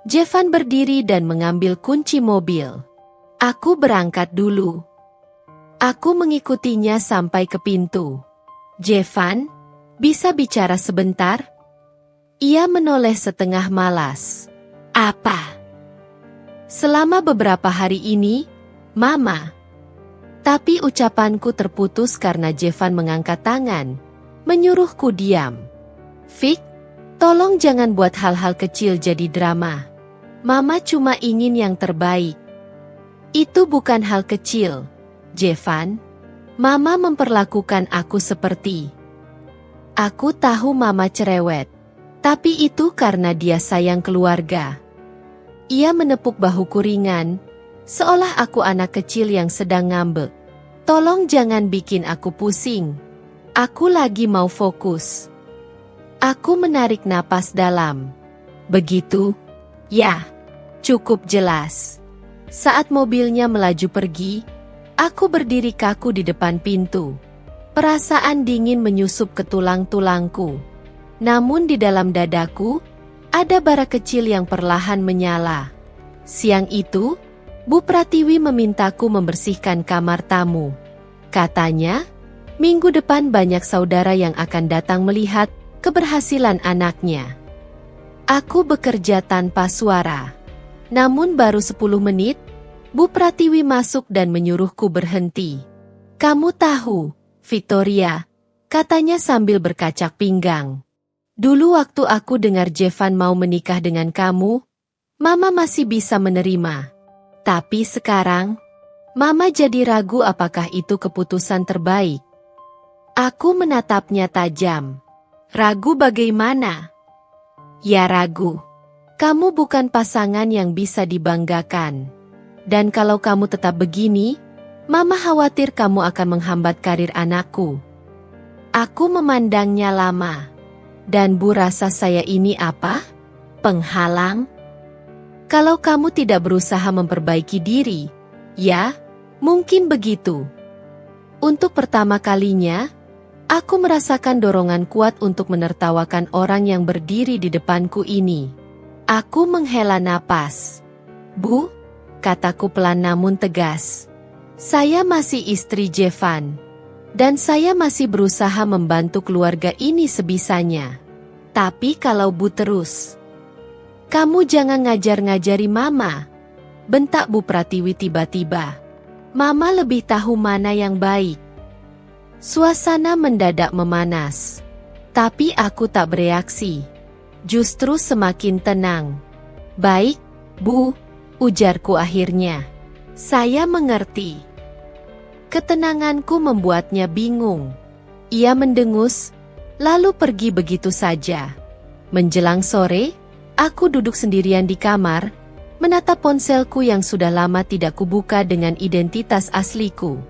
Jevan berdiri dan mengambil kunci mobil. "Aku berangkat dulu." Aku mengikutinya sampai ke pintu. "Jevan, bisa bicara sebentar?" Ia menoleh setengah malas. "Apa?" "Selama beberapa hari ini, Mama." Tapi ucapanku terputus karena Jevan mengangkat tangan, menyuruhku diam. "Vic, tolong jangan buat hal-hal kecil jadi drama. Mama cuma ingin yang terbaik." "Itu bukan hal kecil, Jevan. Mama memperlakukan aku seperti..." Aku tahu Mama cerewet, tapi itu karena dia sayang keluarga. Ia menepuk bahuku ringan, seolah aku anak kecil yang sedang ngambek. "Tolong jangan bikin aku pusing. Aku lagi mau fokus." Aku menarik napas dalam. "Begitu? Ya, cukup jelas." Saat mobilnya melaju pergi, aku berdiri kaku di depan pintu. Perasaan dingin menyusup ke tulang-tulangku. Namun di dalam dadaku, ada bara kecil yang perlahan menyala. Siang itu, Bu Pratiwi memintaku membersihkan kamar tamu. Katanya, Minggu depan banyak saudara yang akan datang melihat keberhasilan anaknya. Aku bekerja tanpa suara. Namun baru 10 menit, Bu Pratiwi masuk dan menyuruhku berhenti. "Kamu tahu, Victoria," katanya sambil berkacak pinggang. "Dulu waktu aku dengar Jevan mau menikah dengan kamu, Mama masih bisa menerima. Tapi sekarang, Mama jadi ragu apakah itu keputusan terbaik." Aku menatapnya tajam. "Ragu bagaimana?" "Ya ragu. Kamu bukan pasangan yang bisa dibanggakan. Dan kalau kamu tetap begini, Mama khawatir kamu akan menghambat karir anakku." Aku memandangnya lama. "Dan Bu rasa saya ini apa? Penghalang? Kalau kamu tidak berusaha memperbaiki diri, ya, mungkin begitu." Untuk pertama kalinya, aku merasakan dorongan kuat untuk menertawakan orang yang berdiri di depanku ini. Aku menghela napas. "Bu," kataku pelan namun tegas. "Saya masih istri Jevan. Dan saya masih berusaha membantu keluarga ini sebisanya. Tapi kalau Bu terus..." "Kamu jangan ngajar-ngajari Mama," bentak Bu Pratiwi tiba-tiba. "Mama lebih tahu mana yang baik." Suasana mendadak memanas. Tapi aku tak bereaksi. Justru semakin tenang. "Baik, Bu," ujarku akhirnya. "Saya mengerti." Ketenanganku membuatnya bingung. Ia mendengus, lalu pergi begitu saja. Menjelang sore, aku duduk sendirian di kamar, menatap ponselku yang sudah lama tidak kubuka dengan identitas asliku.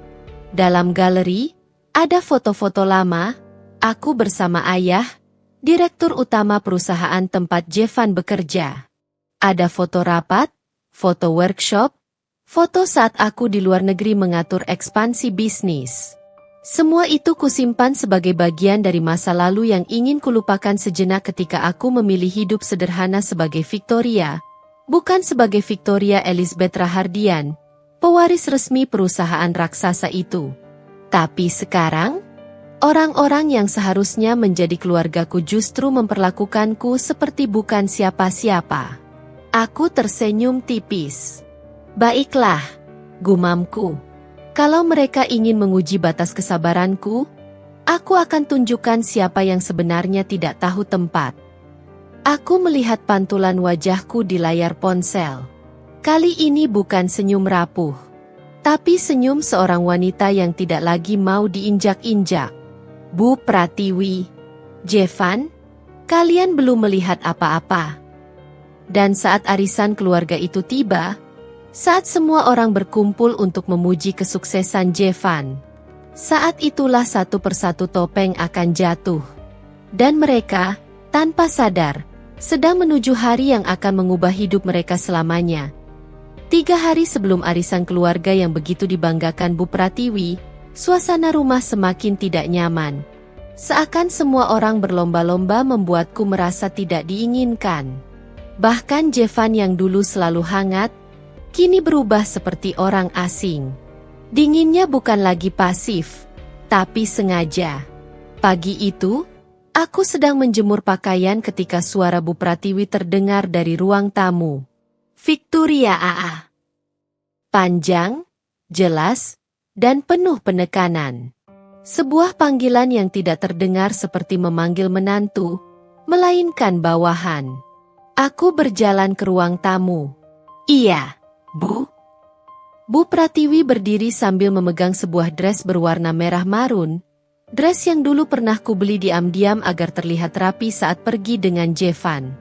Dalam galeri, ada foto-foto lama, aku bersama ayah, direktur utama perusahaan tempat Jevan bekerja. Ada foto rapat, foto workshop, foto saat aku di luar negeri mengatur ekspansi bisnis. Semua itu kusimpan sebagai bagian dari masa lalu yang ingin kulupakan sejenak ketika aku memilih hidup sederhana sebagai Victoria, bukan sebagai Victoria Elizabeth Rahardian, pewaris resmi perusahaan raksasa itu. Tapi sekarang, orang-orang yang seharusnya menjadi keluargaku justru memperlakukanku seperti bukan siapa-siapa. Aku tersenyum tipis. "Baiklah," gumamku. "Kalau mereka ingin menguji batas kesabaranku, aku akan tunjukkan siapa yang sebenarnya tidak tahu tempat." Aku melihat pantulan wajahku di layar ponsel. Kali ini bukan senyum rapuh, tapi senyum seorang wanita yang tidak lagi mau diinjak-injak. "Bu Pratiwi, Jevan, kalian belum melihat apa-apa." Dan saat arisan keluarga itu tiba, saat semua orang berkumpul untuk memuji kesuksesan Jevan, saat itulah satu persatu topeng akan jatuh. Dan mereka, tanpa sadar, sedang menuju hari yang akan mengubah hidup mereka selamanya. 3 hari sebelum arisan keluarga yang begitu dibanggakan Bu Pratiwi, suasana rumah semakin tidak nyaman. Seakan semua orang berlomba-lomba membuatku merasa tidak diinginkan. Bahkan Jevan yang dulu selalu hangat, kini berubah seperti orang asing. Dinginnya bukan lagi pasif, tapi sengaja. Pagi itu, aku sedang menjemur pakaian ketika suara Bu Pratiwi terdengar dari ruang tamu. "Victoria AA." Panjang, jelas, dan penuh penekanan. Sebuah panggilan yang tidak terdengar seperti memanggil menantu, melainkan bawahan. Aku berjalan ke ruang tamu. "Iya, Bu." Bu Pratiwi berdiri sambil memegang sebuah dress berwarna merah marun, dress yang dulu pernah kubeli diam-diam agar terlihat rapi saat pergi dengan Jevan.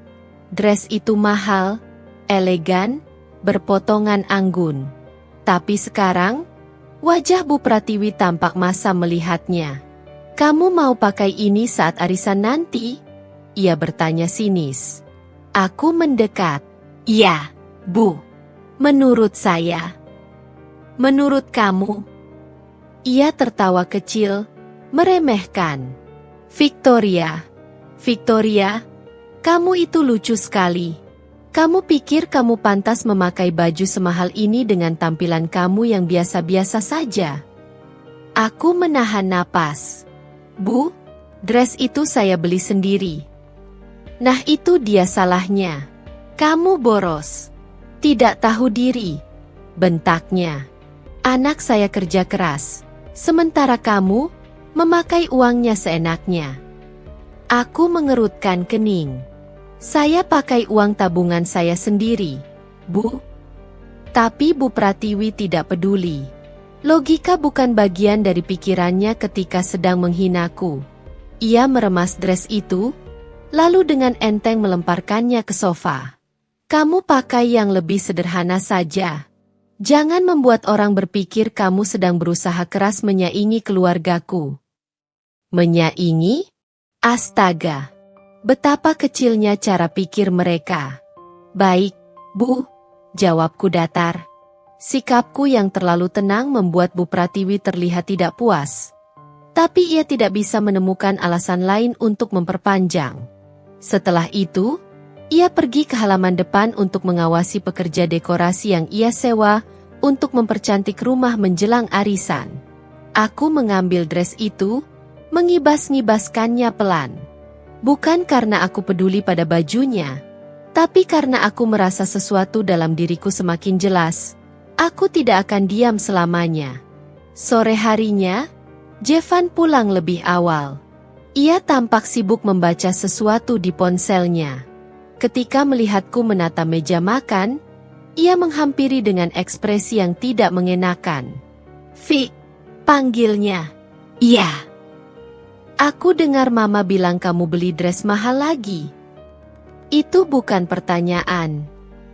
Dress itu mahal, elegan, berpotongan anggun. Tapi sekarang, wajah Bu Pratiwi tampak masam melihatnya. "Kamu mau pakai ini saat arisan nanti?" ia bertanya sinis. Aku mendekat. "Ya, Bu. Menurut saya." "Menurut kamu?" Ia tertawa kecil, meremehkan. Victoria, kamu itu lucu sekali. Kamu pikir kamu pantas memakai baju semahal ini dengan tampilan kamu yang biasa-biasa saja?" Aku menahan napas. Bu, dress itu saya beli sendiri. Nah itu dia salahnya. Kamu boros. Tidak tahu diri. Bentaknya. Anak saya kerja keras. Sementara kamu, memakai uangnya seenaknya. Aku mengerutkan kening. Saya pakai uang tabungan saya sendiri, Bu. Tapi Bu Pratiwi tidak peduli. Logika bukan bagian dari pikirannya ketika sedang menghinaku. Ia meremas dress itu, lalu dengan enteng melemparkannya ke sofa. Kamu pakai yang lebih sederhana saja. Jangan membuat orang berpikir kamu sedang berusaha keras menyaingi keluargaku. Menyaingi? Astaga! Betapa kecilnya cara pikir mereka. Baik, Bu, jawabku datar. Sikapku yang terlalu tenang membuat Bu Pratiwi terlihat tidak puas. Tapi ia tidak bisa menemukan alasan lain untuk memperpanjang. Setelah itu, ia pergi ke halaman depan untuk mengawasi pekerja dekorasi yang ia sewa untuk mempercantik rumah menjelang arisan. Aku mengambil dress itu, mengibas-ngibaskannya pelan. Bukan karena aku peduli pada bajunya, tapi karena aku merasa sesuatu dalam diriku semakin jelas. Aku tidak akan diam selamanya. Sore harinya, Jevan pulang lebih awal. Ia tampak sibuk membaca sesuatu di ponselnya. Ketika melihatku menata meja makan, ia menghampiri dengan ekspresi yang tidak mengenakan. "Vi," panggilnya. "Iya." "Aku dengar Mama bilang kamu beli dress mahal lagi." Itu bukan pertanyaan.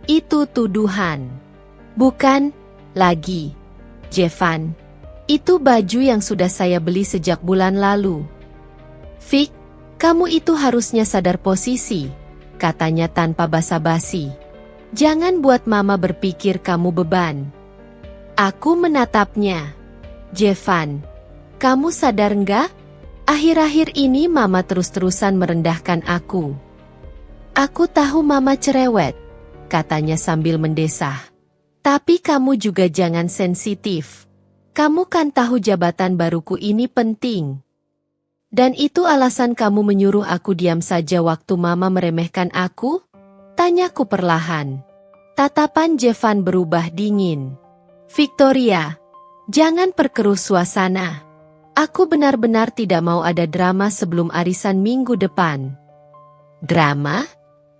Itu tuduhan. "Bukan lagi, Jevan. Itu baju yang sudah saya beli sejak bulan lalu." "Vic, kamu itu harusnya sadar posisi," katanya tanpa basa-basi. "Jangan buat Mama berpikir kamu beban." Aku menatapnya. "Jevan, kamu sadar nggak? Akhir-akhir ini Mama terus-terusan merendahkan aku." "Aku tahu Mama cerewet," katanya sambil mendesah. "Tapi kamu juga jangan sensitif. Kamu kan tahu jabatan baruku ini penting. Dan itu alasan kamu menyuruh aku diam saja waktu Mama meremehkan aku?" Tanyaku perlahan. Tatapan Jevan berubah dingin. "Victoria, jangan perkeruh suasana. Aku benar-benar tidak mau ada drama sebelum arisan minggu depan." "Drama?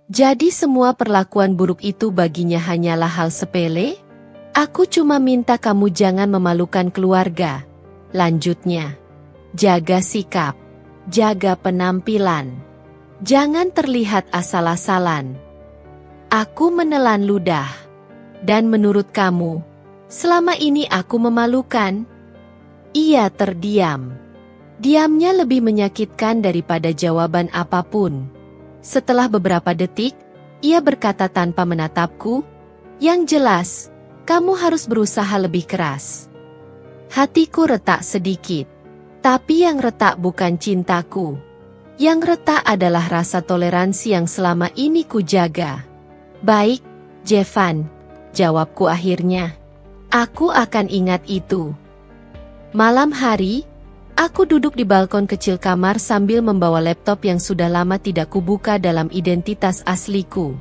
Jadi semua perlakuan buruk itu baginya hanyalah hal sepele? Aku cuma minta kamu jangan memalukan keluarga," lanjutnya. "Jaga sikap. Jaga penampilan. Jangan terlihat asal-asalan." Aku menelan ludah. "Dan menurut kamu, selama ini aku memalukan?" Ia terdiam. Diamnya lebih menyakitkan daripada jawaban apapun. Setelah beberapa detik, ia berkata tanpa menatapku, "Yang jelas, kamu harus berusaha lebih keras." Hatiku retak sedikit. Tapi yang retak bukan cintaku. Yang retak adalah rasa toleransi yang selama ini kujaga. "Baik, Jevan," jawabku akhirnya. "Aku akan ingat itu." Malam hari, aku duduk di balkon kecil kamar sambil membawa laptop yang sudah lama tidak kubuka dalam identitas asliku.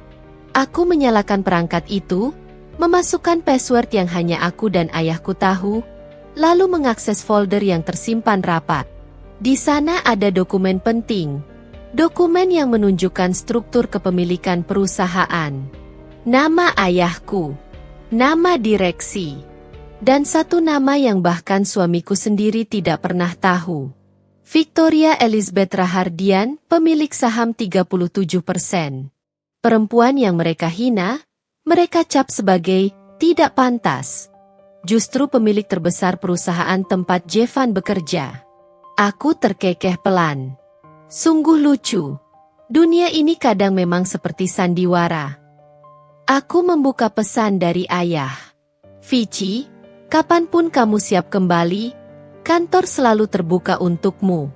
Aku menyalakan perangkat itu, memasukkan password yang hanya aku dan ayahku tahu, lalu mengakses folder yang tersimpan rapat. Di sana ada dokumen penting. Dokumen yang menunjukkan struktur kepemilikan perusahaan. Nama ayahku. Nama direksi. Dan satu nama yang bahkan suamiku sendiri tidak pernah tahu. Victoria Elizabeth Rahardian, pemilik saham 37%. Perempuan yang mereka hina, mereka cap sebagai tidak pantas. Justru pemilik terbesar perusahaan tempat Jevan bekerja. Aku terkekeh pelan. Sungguh lucu. Dunia ini kadang memang seperti sandiwara. Aku membuka pesan dari ayah. "Vici, kapanpun kamu siap kembali, kantor selalu terbuka untukmu.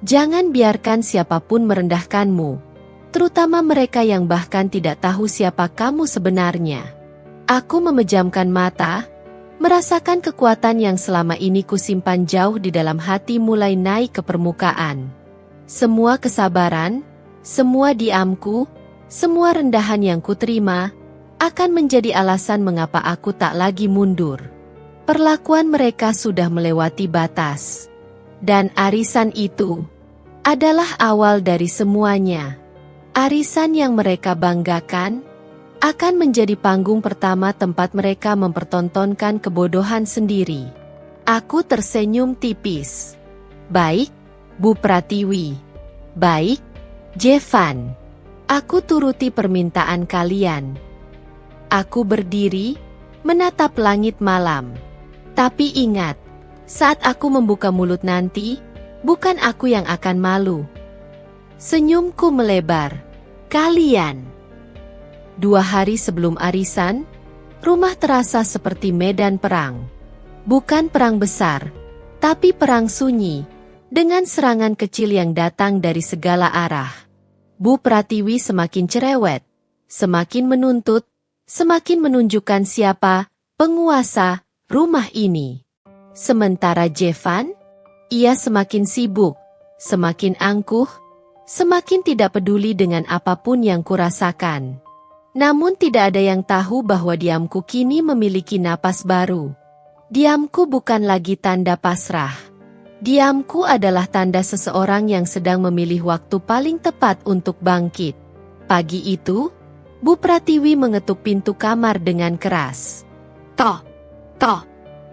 Jangan biarkan siapapun merendahkanmu, terutama mereka yang bahkan tidak tahu siapa kamu sebenarnya." Aku memejamkan mata, Merasakan kekuatan yang selama ini kusimpan jauh di dalam hati mulai naik ke permukaan. Semua kesabaran, semua diamku, semua rendahan yang kuterima, akan menjadi alasan mengapa aku tak lagi mundur. Perlakuan mereka sudah melewati batas. Dan arisan itu adalah awal dari semuanya. Arisan yang mereka banggakan akan menjadi panggung pertama tempat mereka mempertontonkan kebodohan sendiri. Aku tersenyum tipis. Baik, Bu Pratiwi. Baik, Jevan. Aku turuti permintaan kalian. Aku berdiri, menatap langit malam. Tapi ingat, saat aku membuka mulut nanti, bukan aku yang akan malu. Senyumku melebar. Kalian. 2 hari sebelum arisan, rumah terasa seperti medan perang. Bukan perang besar, tapi perang sunyi, dengan serangan kecil yang datang dari segala arah. Bu Pratiwi semakin cerewet, semakin menuntut, semakin menunjukkan siapa penguasa rumah ini. Sementara Jevan, ia semakin sibuk, semakin angkuh, semakin tidak peduli dengan apapun yang kurasakan. Namun tidak ada yang tahu bahwa diamku kini memiliki napas baru. Diamku bukan lagi tanda pasrah. Diamku adalah tanda seseorang yang sedang memilih waktu paling tepat untuk bangkit. Pagi itu, Bu Pratiwi mengetuk pintu kamar dengan keras. Toh, toh,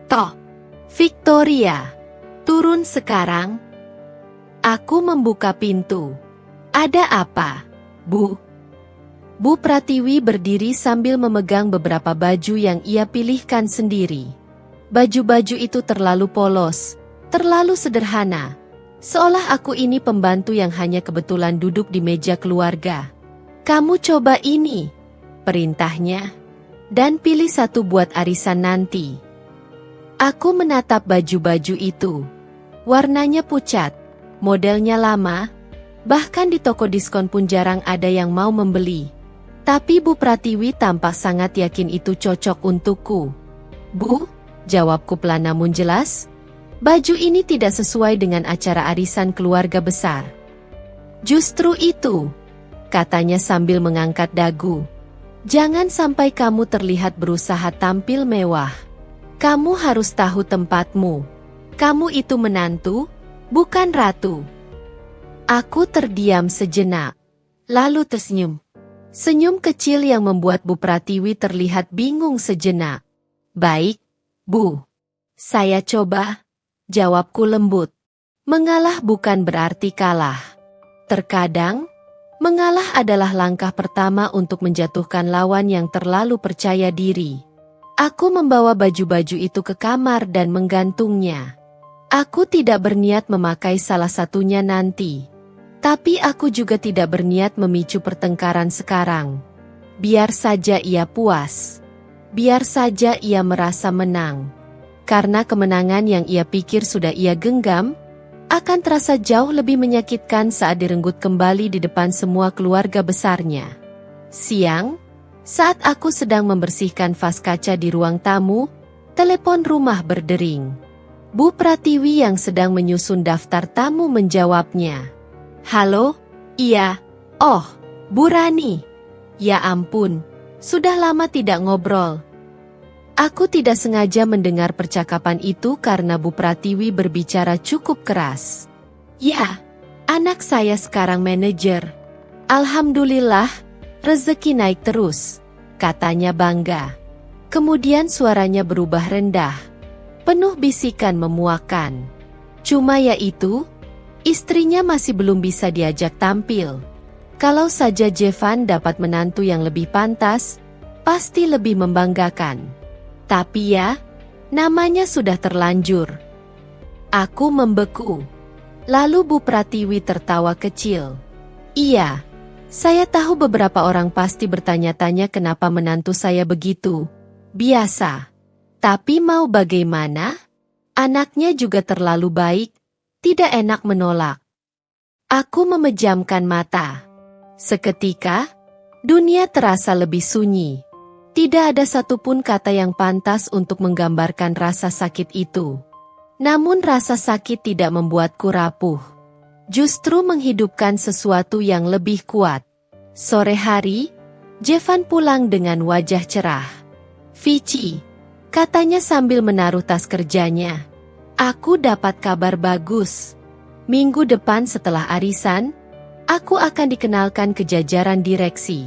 toh. Victoria, turun sekarang. Aku membuka pintu. Ada apa, Bu? Bu Pratiwi berdiri sambil memegang beberapa baju yang ia pilihkan sendiri. Baju-baju itu terlalu polos, terlalu sederhana. Seolah aku ini pembantu yang hanya kebetulan duduk di meja keluarga. Kamu coba ini, perintahnya, dan pilih satu buat arisan nanti. Aku menatap baju-baju itu. Warnanya pucat, modelnya lama, bahkan di toko diskon pun jarang ada yang mau membeli. Tapi Bu Pratiwi tampak sangat yakin itu cocok untukku. Bu, jawabku pelan namun jelas, baju ini tidak sesuai dengan acara arisan keluarga besar. Justru itu, katanya sambil mengangkat dagu. Jangan sampai kamu terlihat berusaha tampil mewah. Kamu harus tahu tempatmu. Kamu itu menantu, bukan ratu. Aku terdiam sejenak, lalu tersenyum. Senyum kecil yang membuat Bu Pratiwi terlihat bingung sejenak. Baik, Bu. Saya coba, jawabku lembut. Mengalah bukan berarti kalah. Terkadang, mengalah adalah langkah pertama untuk menjatuhkan lawan yang terlalu percaya diri. Aku membawa baju-baju itu ke kamar dan menggantungnya. Aku tidak berniat memakai salah satunya nanti. Tapi aku juga tidak berniat memicu pertengkaran sekarang. Biar saja ia puas. Biar saja ia merasa menang. Karena kemenangan yang ia pikir sudah ia genggam, akan terasa jauh lebih menyakitkan saat direnggut kembali di depan semua keluarga besarnya. Siang, saat aku sedang membersihkan vas kaca di ruang tamu, telepon rumah berdering. Bu Pratiwi yang sedang menyusun daftar tamu menjawabnya. Halo, iya, oh, Bu Rani. Ya ampun, sudah lama tidak ngobrol. Aku tidak sengaja mendengar percakapan itu karena Bu Pratiwi berbicara cukup keras. Ya, anak saya sekarang manajer. Alhamdulillah, rezeki naik terus, katanya bangga. Kemudian suaranya berubah rendah, penuh bisikan memuakan. Cuma ya itu, istrinya masih belum bisa diajak tampil. Kalau saja Jevan dapat menantu yang lebih pantas, pasti lebih membanggakan. Tapi ya, namanya sudah terlanjur. Aku membeku. Lalu Bu Pratiwi tertawa kecil. Iya, saya tahu beberapa orang pasti bertanya-tanya kenapa menantu saya begitu. Biasa. Tapi mau bagaimana? Anaknya juga terlalu baik. Tidak enak menolak. Aku memejamkan mata. Seketika, dunia terasa lebih sunyi. Tidak ada satupun kata yang pantas untuk menggambarkan rasa sakit itu. Namun rasa sakit tidak membuatku rapuh. Justru menghidupkan sesuatu yang lebih kuat. Sore hari, Jevan pulang dengan wajah cerah. "Vici," katanya sambil menaruh tas kerjanya. "Aku dapat kabar bagus. Minggu depan setelah arisan, aku akan dikenalkan ke jajaran direksi."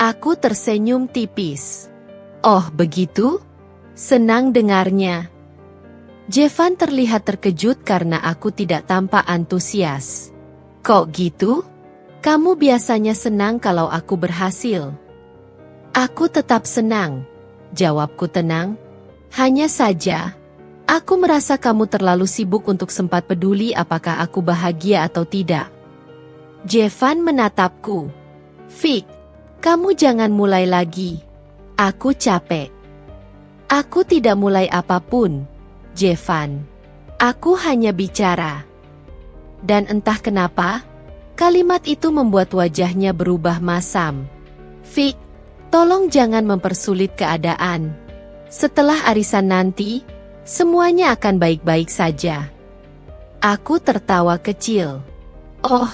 Aku tersenyum tipis. "Oh begitu? Senang dengarnya." Jevan terlihat terkejut karena aku tidak tampak antusias. "Kok gitu? Kamu biasanya senang kalau aku berhasil." "Aku tetap senang," jawabku tenang. "Hanya saja, aku merasa kamu terlalu sibuk untuk sempat peduli apakah aku bahagia atau tidak." Jevan menatapku. "Vic, kamu jangan mulai lagi. Aku capek." "Aku tidak mulai apapun, Jevan. Aku hanya bicara." Dan entah kenapa, kalimat itu membuat wajahnya berubah masam. "Vic, tolong jangan mempersulit keadaan. Setelah arisan nanti, semuanya akan baik-baik saja." Aku tertawa kecil. "Oh,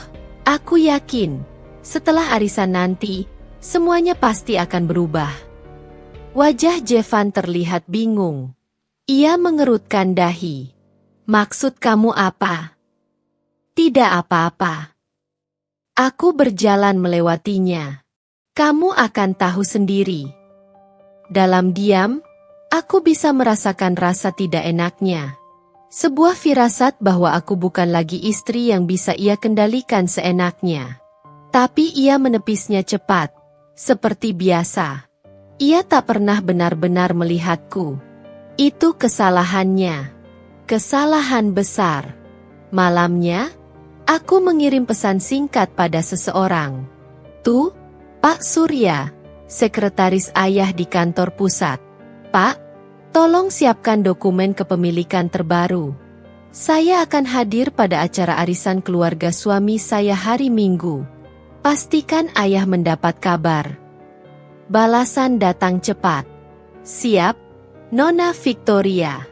aku yakin, setelah arisan nanti, semuanya pasti akan berubah." Wajah Jevan terlihat bingung. Ia mengerutkan dahi. "Maksud kamu apa?" "Tidak apa-apa. Aku berjalan melewatinya. Kamu akan tahu sendiri." Dalam diam, aku bisa merasakan rasa tidak enaknya. Sebuah firasat bahwa aku bukan lagi istri yang bisa ia kendalikan seenaknya. Tapi ia menepisnya cepat. Seperti biasa, ia tak pernah benar-benar melihatku. Itu kesalahannya. Kesalahan besar. Malamnya, aku mengirim pesan singkat pada seseorang. "Tuh, Pak Surya, sekretaris ayah di kantor pusat. Pak, tolong siapkan dokumen kepemilikan terbaru. Saya akan hadir pada acara arisan keluarga suami saya hari Minggu. Pastikan ayah mendapat kabar." Balasan datang cepat. "Siap, Nona Victoria.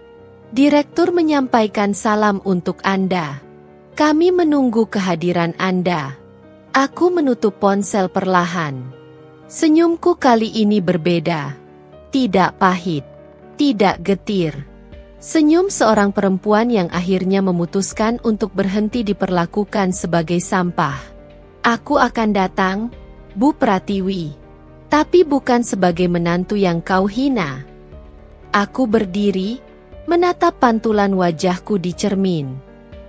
Direktur menyampaikan salam untuk Anda. Kami menunggu kehadiran Anda." Aku menutup ponsel perlahan. Senyumku kali ini berbeda. Tidak pahit, tidak getir. Senyum seorang perempuan yang akhirnya memutuskan untuk berhenti diperlakukan sebagai sampah. "Aku akan datang, Bu Pratiwi. Tapi bukan sebagai menantu yang kau hina." Aku berdiri, menatap pantulan wajahku di cermin.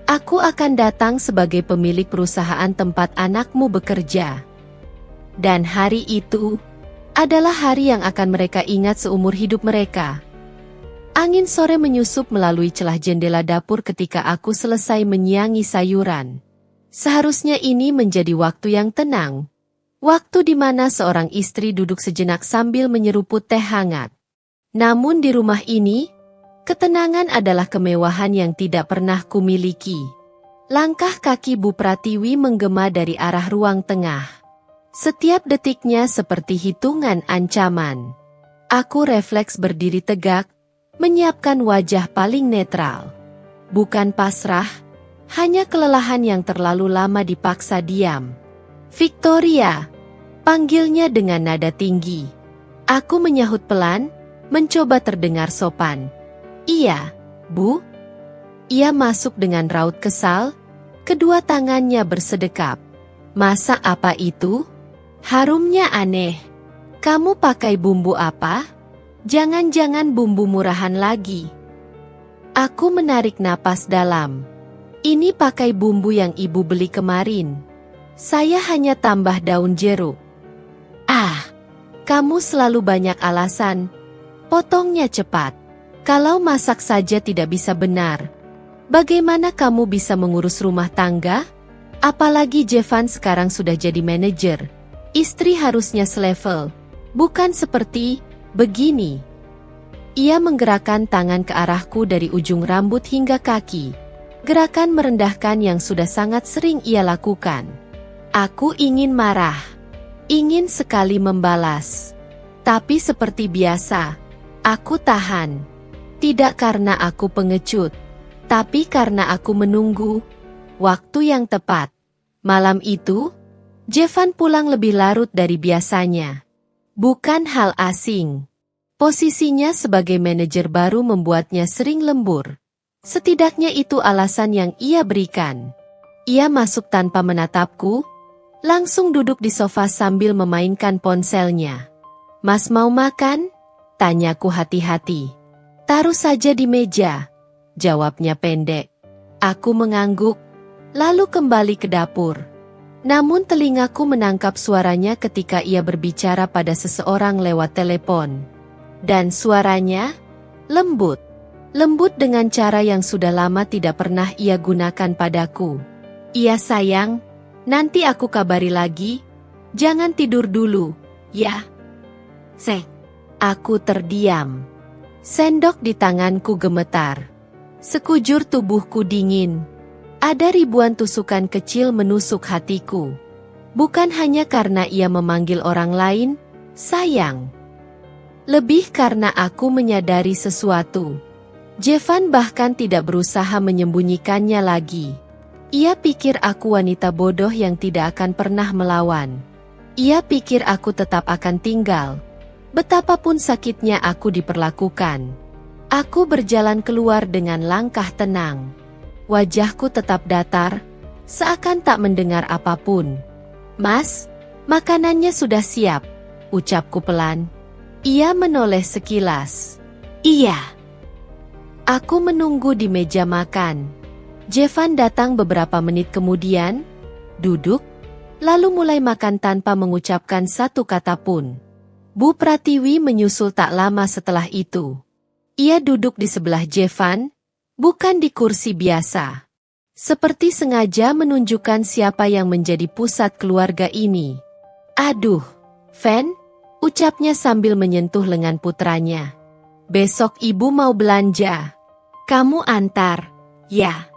"Aku akan datang sebagai pemilik perusahaan tempat anakmu bekerja." Dan hari itu adalah hari yang akan mereka ingat seumur hidup mereka. Angin sore menyusup melalui celah jendela dapur ketika aku selesai menyiangi sayuran. Seharusnya ini menjadi waktu yang tenang. Waktu di mana seorang istri duduk sejenak sambil menyeruput teh hangat. Namun di rumah ini, ketenangan adalah kemewahan yang tidak pernah kumiliki. Langkah kaki Bu Pratiwi menggema dari arah ruang tengah. Setiap detiknya seperti hitungan ancaman. Aku refleks berdiri tegak, menyiapkan wajah paling netral. Bukan pasrah, hanya kelelahan yang terlalu lama dipaksa diam. "Victoria," panggilnya dengan nada tinggi. Aku menyahut pelan, mencoba terdengar sopan. "Iya, Bu." Ia masuk dengan raut kesal, kedua tangannya bersedekap. "Masak apa itu? Harumnya aneh. Kamu pakai bumbu apa? Jangan-jangan bumbu murahan lagi." Aku menarik napas dalam. "Ini pakai bumbu yang ibu beli kemarin. Saya hanya tambah daun jeruk." "Ah, kamu selalu banyak alasan," potongnya cepat. "Kalau masak saja tidak bisa benar, bagaimana kamu bisa mengurus rumah tangga? Apalagi Jevan sekarang sudah jadi manajer. Istri harusnya selevel, bukan seperti begini." Ia menggerakkan tangan ke arahku dari ujung rambut hingga kaki. Gerakan merendahkan yang sudah sangat sering ia lakukan. Aku ingin marah. Ingin sekali membalas. Tapi seperti biasa, aku tahan. Tidak karena aku pengecut, tapi karena aku menunggu waktu yang tepat. Malam itu, Jevan pulang lebih larut dari biasanya. Bukan hal asing. Posisinya sebagai manajer baru membuatnya sering lembur. Setidaknya itu alasan yang ia berikan. Ia masuk tanpa menatapku, langsung duduk di sofa sambil memainkan ponselnya. "Mas mau makan?" tanyaku hati-hati. "Taruh saja di meja," jawabnya pendek. Aku mengangguk, lalu kembali ke dapur. Namun telingaku menangkap suaranya ketika ia berbicara pada seseorang lewat telepon. Dan suaranya lembut. Lembut dengan cara yang sudah lama tidak pernah ia gunakan padaku. "Iya sayang, nanti aku kabari lagi. Jangan tidur dulu, ya." Aku terdiam. Sendok di tanganku gemetar. Sekujur tubuhku dingin. Ada ribuan tusukan kecil menusuk hatiku. Bukan hanya karena ia memanggil orang lain, sayang. Lebih karena aku menyadari sesuatu. Jevan bahkan tidak berusaha menyembunyikannya lagi. Ia pikir aku wanita bodoh yang tidak akan pernah melawan. Ia pikir aku tetap akan tinggal. Betapapun sakitnya aku diperlakukan. Aku berjalan keluar dengan langkah tenang. Wajahku tetap datar, seakan tak mendengar apapun. "Mas, makanannya sudah siap," ucapku pelan. Ia menoleh sekilas. "Iya." Aku menunggu di meja makan. Jevan datang beberapa menit kemudian, duduk, lalu mulai makan tanpa mengucapkan satu kata pun. Bu Pratiwi menyusul tak lama setelah itu. Ia duduk di sebelah Jevan, bukan di kursi biasa. Seperti sengaja menunjukkan siapa yang menjadi pusat keluarga ini. "Aduh, Van," ucapnya sambil menyentuh lengan putranya. "Besok ibu mau belanja. Kamu antar, ya?"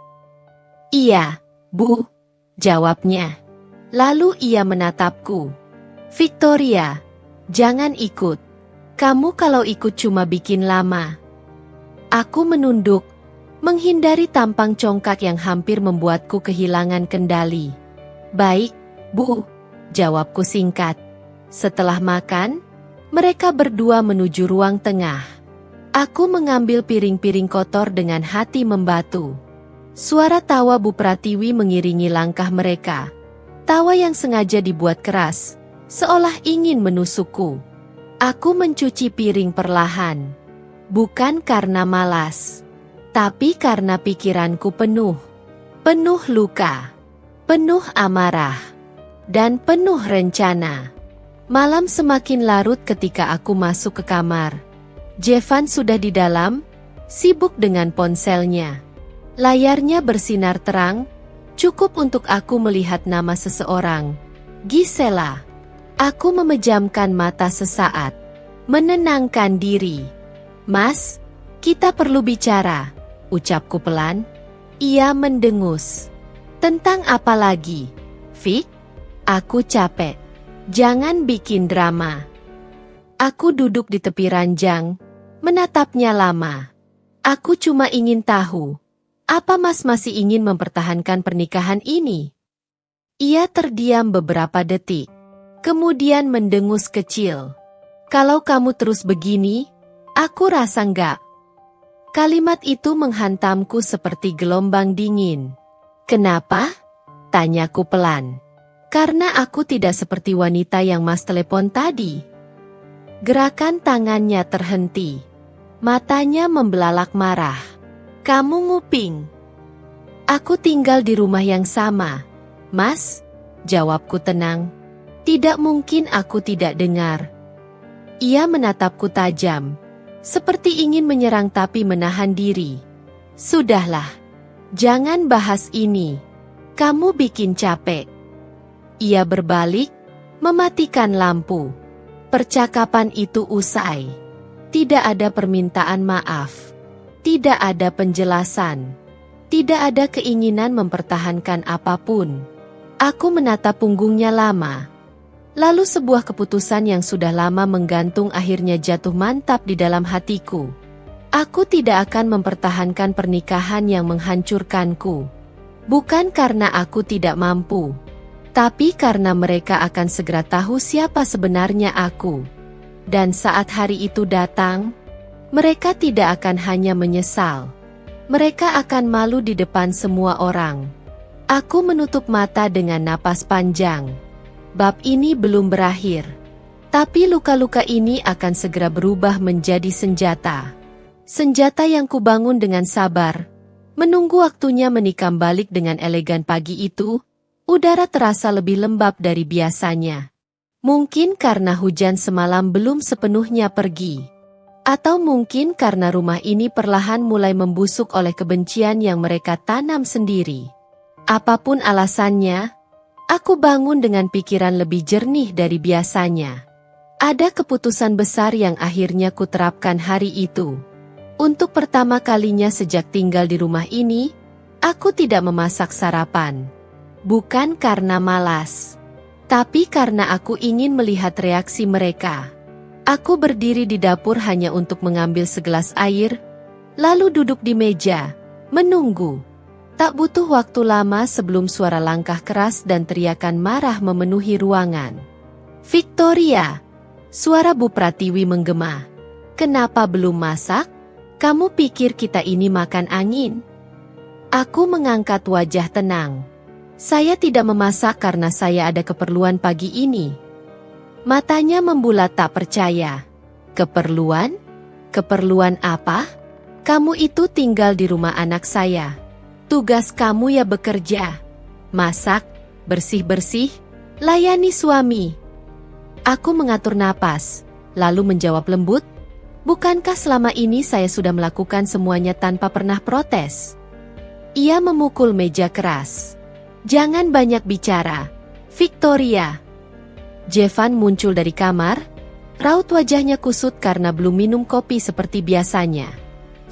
"Iya, Bu," jawabnya. Lalu ia menatapku. "Victoria, jangan ikut. Kamu kalau ikut cuma bikin lama." Aku menunduk, menghindari tampang congkak yang hampir membuatku kehilangan kendali. "Baik, Bu," jawabku singkat. Setelah makan, mereka berdua menuju ruang tengah. Aku mengambil piring-piring kotor dengan hati membatu. Suara tawa Bu Pratiwi mengiringi langkah mereka. Tawa yang sengaja dibuat keras, seolah ingin menusukku. Aku mencuci piring perlahan. Bukan karena malas, tapi karena pikiranku penuh. Penuh luka, penuh amarah, dan penuh rencana. Malam semakin larut ketika aku masuk ke kamar. Jevan sudah di dalam, sibuk dengan ponselnya. Layarnya bersinar terang, cukup untuk aku melihat nama seseorang. Gisela. Aku memejamkan mata sesaat, menenangkan diri. "Mas, kita perlu bicara," ucapku pelan. Ia mendengus. "Tentang apa lagi, Vic?" "Aku capek. Jangan bikin drama." Aku duduk di tepi ranjang, menatapnya lama. "Aku cuma ingin tahu, apa Mas masih ingin mempertahankan pernikahan ini?" Ia terdiam beberapa detik, kemudian mendengus kecil. "Kalau kamu terus begini, aku rasa enggak." Kalimat itu menghantamku seperti gelombang dingin. "Kenapa?" tanyaku pelan. "Karena aku tidak seperti wanita yang Mas telepon tadi." Gerakan tangannya terhenti. Matanya membelalak marah. "Kamu nguping?" "Aku tinggal di rumah yang sama, Mas," jawabku tenang. Tidak mungkin aku tidak dengar. Ia menatapku tajam, seperti ingin menyerang tapi menahan diri. "Sudahlah, jangan bahas ini. Kamu bikin capek." Ia berbalik, mematikan lampu. Percakapan itu usai. Tidak ada permintaan maaf. Tidak ada penjelasan. Tidak ada keinginan mempertahankan apapun. Aku menatap punggungnya lama. Lalu sebuah keputusan yang sudah lama menggantung akhirnya jatuh mantap di dalam hatiku. Aku tidak akan mempertahankan pernikahan yang menghancurkanku. Bukan karena aku tidak mampu, tapi karena mereka akan segera tahu siapa sebenarnya aku. Dan saat hari itu datang, mereka tidak akan hanya menyesal. Mereka akan malu di depan semua orang. Aku menutup mata dengan napas panjang. Bab ini belum berakhir. Tapi luka-luka ini akan segera berubah menjadi senjata. Senjata yang kubangun dengan sabar. Menunggu waktunya menikam balik dengan elegan pagi itu, udara terasa lebih lembab dari biasanya. Mungkin karena hujan semalam belum sepenuhnya pergi. Atau mungkin karena rumah ini perlahan mulai membusuk oleh kebencian yang mereka tanam sendiri. Apapun alasannya, aku bangun dengan pikiran lebih jernih dari biasanya. Ada keputusan besar yang akhirnya kuterapkan hari itu. Untuk pertama kalinya sejak tinggal di rumah ini, aku tidak memasak sarapan. Bukan karena malas, tapi karena aku ingin melihat reaksi mereka. Aku berdiri di dapur hanya untuk mengambil segelas air, lalu duduk di meja, menunggu. Tak butuh waktu lama sebelum suara langkah keras dan teriakan marah memenuhi ruangan. "Victoria!" Suara Bu Pratiwi menggema. "Kenapa belum masak? Kamu pikir kita ini makan angin?" Aku mengangkat wajah tenang. "Saya tidak memasak karena saya ada keperluan pagi ini." Matanya membulat tak percaya. "Keperluan? Keperluan apa? Kamu itu tinggal di rumah anak saya. Tugas kamu ya bekerja, masak, bersih-bersih, layani suami." Aku mengatur napas, lalu menjawab lembut, "Bukankah selama ini saya sudah melakukan semuanya tanpa pernah protes?" Ia memukul meja keras. "Jangan banyak bicara, Victoria." Jevan muncul dari kamar, raut wajahnya kusut karena belum minum kopi seperti biasanya.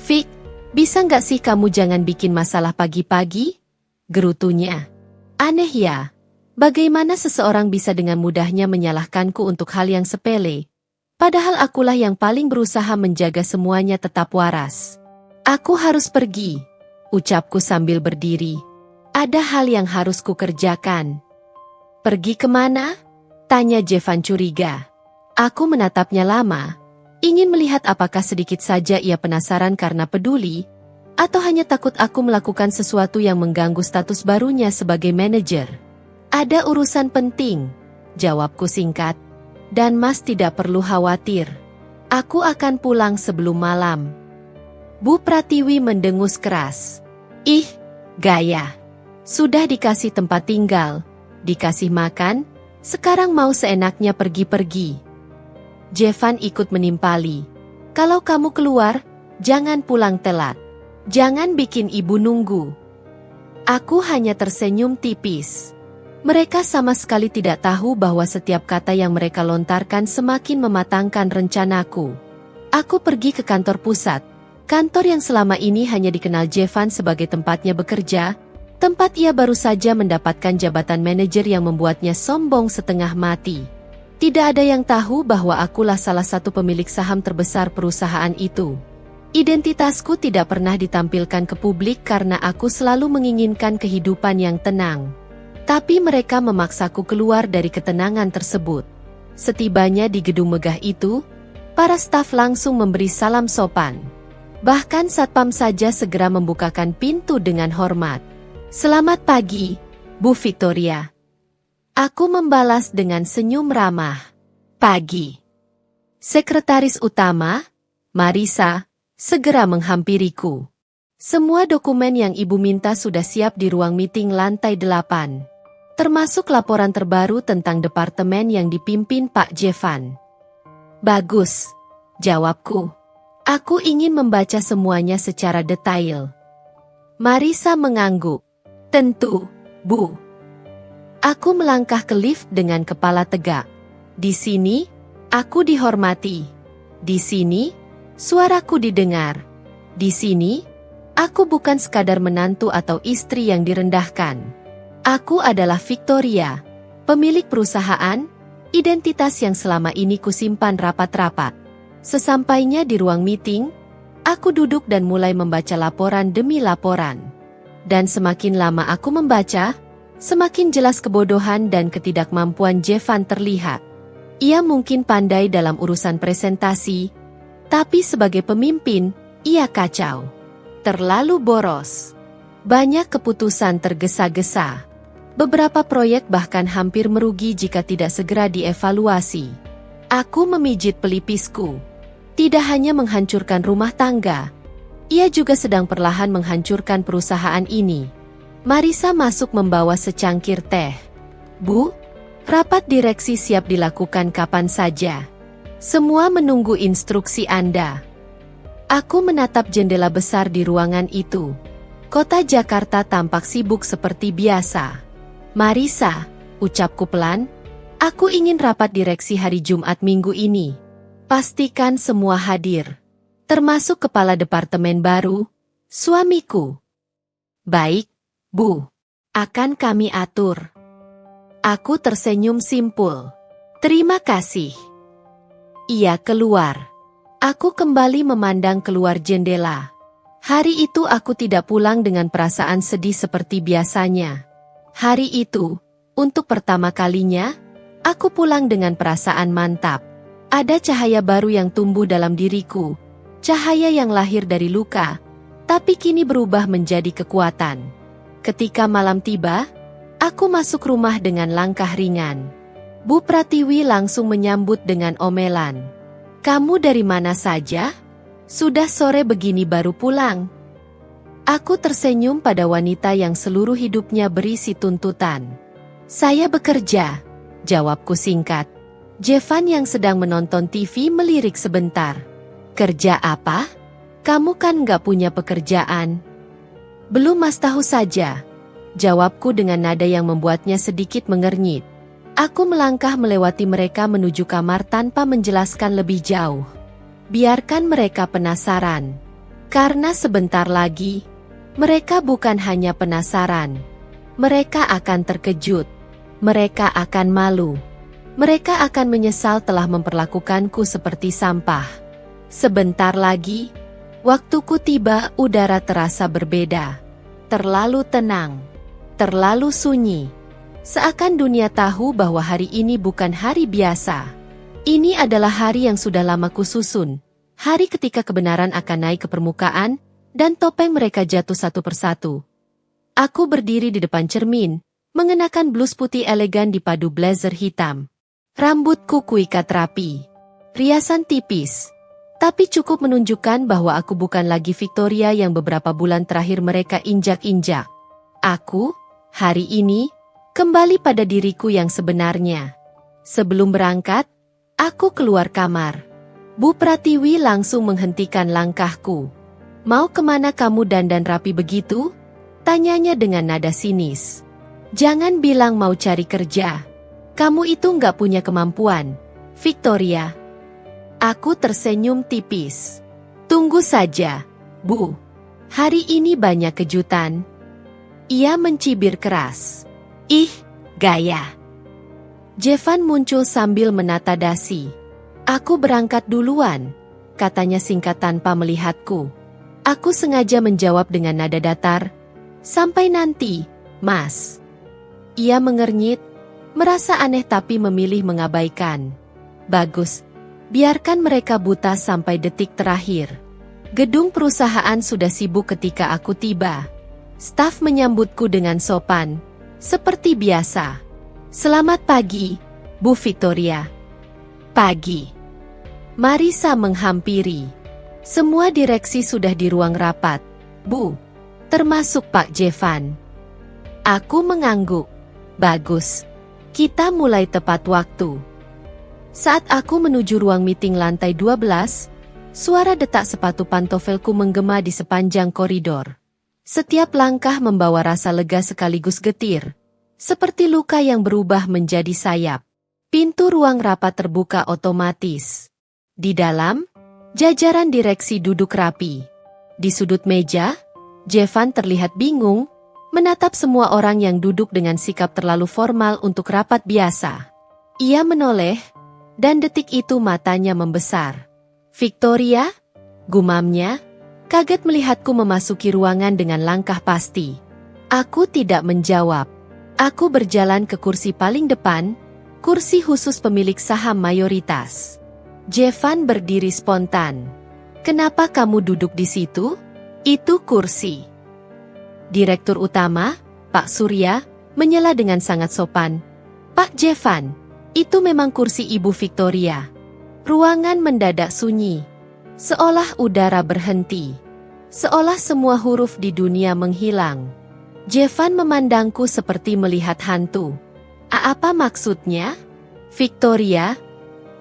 "Vic, bisa nggak sih kamu jangan bikin masalah pagi-pagi?" gerutunya. "Aneh ya, bagaimana seseorang bisa dengan mudahnya menyalahkanku untuk hal yang sepele? Padahal akulah yang paling berusaha menjaga semuanya tetap waras." "Aku harus pergi," ucapku sambil berdiri. "Ada hal yang harus kukerjakan." "Pergi kemana?" tanya Jevan curiga. Aku menatapnya lama, ingin melihat apakah sedikit saja ia penasaran karena peduli, atau hanya takut aku melakukan sesuatu yang mengganggu status barunya sebagai manajer. "Ada urusan penting," jawabku singkat. "Dan Mas tidak perlu khawatir. Aku akan pulang sebelum malam." Bu Pratiwi mendengus keras. "Ih, gaya. Sudah dikasih tempat tinggal, dikasih makan, sekarang mau seenaknya pergi-pergi." Jevan ikut menimpali. "Kalau kamu keluar, jangan pulang telat. Jangan bikin ibu nunggu." Aku hanya tersenyum tipis. Mereka sama sekali tidak tahu bahwa setiap kata yang mereka lontarkan semakin mematangkan rencanaku. Aku pergi ke kantor pusat, kantor yang selama ini hanya dikenal Jevan sebagai tempatnya bekerja, tempat ia baru saja mendapatkan jabatan manajer yang membuatnya sombong setengah mati. Tidak ada yang tahu bahwa akulah salah satu pemilik saham terbesar perusahaan itu. Identitasku tidak pernah ditampilkan ke publik karena aku selalu menginginkan kehidupan yang tenang. Tapi mereka memaksaku keluar dari ketenangan tersebut. Setibanya di gedung megah itu, para staf langsung memberi salam sopan. Bahkan satpam saja segera membukakan pintu dengan hormat. "Selamat pagi, Bu Victoria." Aku membalas dengan senyum ramah. "Pagi." Sekretaris utama, Marisa, segera menghampiriku. "Semua dokumen yang Ibu minta sudah siap di ruang meeting lantai 8. Termasuk laporan terbaru tentang departemen yang dipimpin Pak Jevan." "Bagus," jawabku. "Aku ingin membaca semuanya secara detail." Marisa mengangguk. "Tentu, Bu." Aku melangkah ke lift dengan kepala tegak. Di sini, aku dihormati. Di sini, suaraku didengar. Di sini, aku bukan sekadar menantu atau istri yang direndahkan. Aku adalah Victoria, pemilik perusahaan, identitas yang selama ini kusimpan rapat-rapat. Sesampainya di ruang meeting, aku duduk dan mulai membaca laporan demi laporan. Dan semakin lama aku membaca, semakin jelas kebodohan dan ketidakmampuan Jevan terlihat. Ia mungkin pandai dalam urusan presentasi, tapi sebagai pemimpin, ia kacau. Terlalu boros. Banyak keputusan tergesa-gesa. Beberapa proyek bahkan hampir merugi jika tidak segera dievaluasi. Aku memijit pelipisku. Tidak hanya menghancurkan rumah tangga, ia juga sedang perlahan menghancurkan perusahaan ini. Marisa masuk membawa secangkir teh. Bu, rapat direksi siap dilakukan kapan saja. Semua menunggu instruksi Anda. Aku menatap jendela besar di ruangan itu. Kota Jakarta tampak sibuk seperti biasa. Marisa, ucapku pelan, aku ingin rapat direksi hari Jumat minggu ini. Pastikan semua hadir. Termasuk kepala departemen baru, suamiku. Baik, Bu. Akan kami atur. Aku tersenyum simpul. Terima kasih. Ia keluar. Aku kembali memandang keluar jendela. Hari itu aku tidak pulang dengan perasaan sedih seperti biasanya. Hari itu, untuk pertama kalinya, aku pulang dengan perasaan mantap. Ada cahaya baru yang tumbuh dalam diriku, cahaya yang lahir dari luka, tapi kini berubah menjadi kekuatan. Ketika malam tiba, aku masuk rumah dengan langkah ringan. Bu Pratiwi langsung menyambut dengan omelan. Kamu dari mana saja? Sudah sore begini baru pulang. Aku tersenyum pada wanita yang seluruh hidupnya berisi tuntutan. Saya bekerja, jawabku singkat. Jevan yang sedang menonton TV melirik sebentar. Kerja apa? Kamu kan nggak punya pekerjaan. Belum mas tahu saja, jawabku dengan nada yang membuatnya sedikit mengernyit. Aku melangkah melewati mereka menuju kamar tanpa menjelaskan lebih jauh. Biarkan mereka penasaran. Karena sebentar lagi, mereka bukan hanya penasaran. Mereka akan terkejut. Mereka akan malu. Mereka akan menyesal telah memperlakukanku seperti sampah. Sebentar lagi, waktuku tiba, udara terasa berbeda. Terlalu tenang. Terlalu sunyi. Seakan dunia tahu bahwa hari ini bukan hari biasa. Ini adalah hari yang sudah lama kususun. Hari ketika kebenaran akan naik ke permukaan, dan topeng mereka jatuh satu persatu. Aku berdiri di depan cermin, mengenakan blus putih elegan dipadu blazer hitam. Rambutku kuikat rapi. Riasan tipis. Tapi cukup menunjukkan bahwa aku bukan lagi Victoria yang beberapa bulan terakhir mereka injak-injak. Aku, hari ini, kembali pada diriku yang sebenarnya. Sebelum berangkat, aku keluar kamar. Bu Pratiwi langsung menghentikan langkahku. Mau kemana kamu dandan rapi begitu? Tanyanya dengan nada sinis. Jangan bilang mau cari kerja. Kamu itu nggak punya kemampuan, Victoria. Aku tersenyum tipis. Tunggu saja, Bu. Hari ini banyak kejutan. Ia mencibir keras. Ih, gaya. Jevan muncul sambil menata dasi. Aku berangkat duluan, katanya singkat tanpa melihatku. Aku sengaja menjawab dengan nada datar. Sampai nanti, Mas. Ia mengernyit, merasa aneh tapi memilih mengabaikan. Bagus, biarkan mereka buta sampai detik terakhir. Gedung perusahaan sudah sibuk ketika aku tiba. Staf menyambutku dengan sopan, seperti biasa. Selamat pagi, Bu Victoria. Pagi. Marisa menghampiri. Semua direksi sudah di ruang rapat, Bu. Termasuk Pak Jevan. Aku mengangguk. Bagus. Kita mulai tepat waktu. Saat aku menuju ruang meeting lantai 12, suara detak sepatu pantofelku menggema di sepanjang koridor. Setiap langkah membawa rasa lega sekaligus getir. Seperti luka yang berubah menjadi sayap. Pintu ruang rapat terbuka otomatis. Di dalam, jajaran direksi duduk rapi. Di sudut meja, Jevan terlihat bingung, menatap semua orang yang duduk dengan sikap terlalu formal untuk rapat biasa. Ia menoleh, dan detik itu matanya membesar. Victoria? Gumamnya, kaget melihatku memasuki ruangan dengan langkah pasti. Aku tidak menjawab. Aku berjalan ke kursi paling depan, kursi khusus pemilik saham mayoritas. Jevan berdiri spontan. Kenapa kamu duduk di situ? Itu kursi. Direktur utama, Pak Surya, menyela dengan sangat sopan. Pak Jevan, itu memang kursi Ibu Victoria. Ruangan mendadak sunyi. Seolah udara berhenti. Seolah semua huruf di dunia menghilang. Jevan memandangku seperti melihat hantu. Apa maksudnya? Victoria,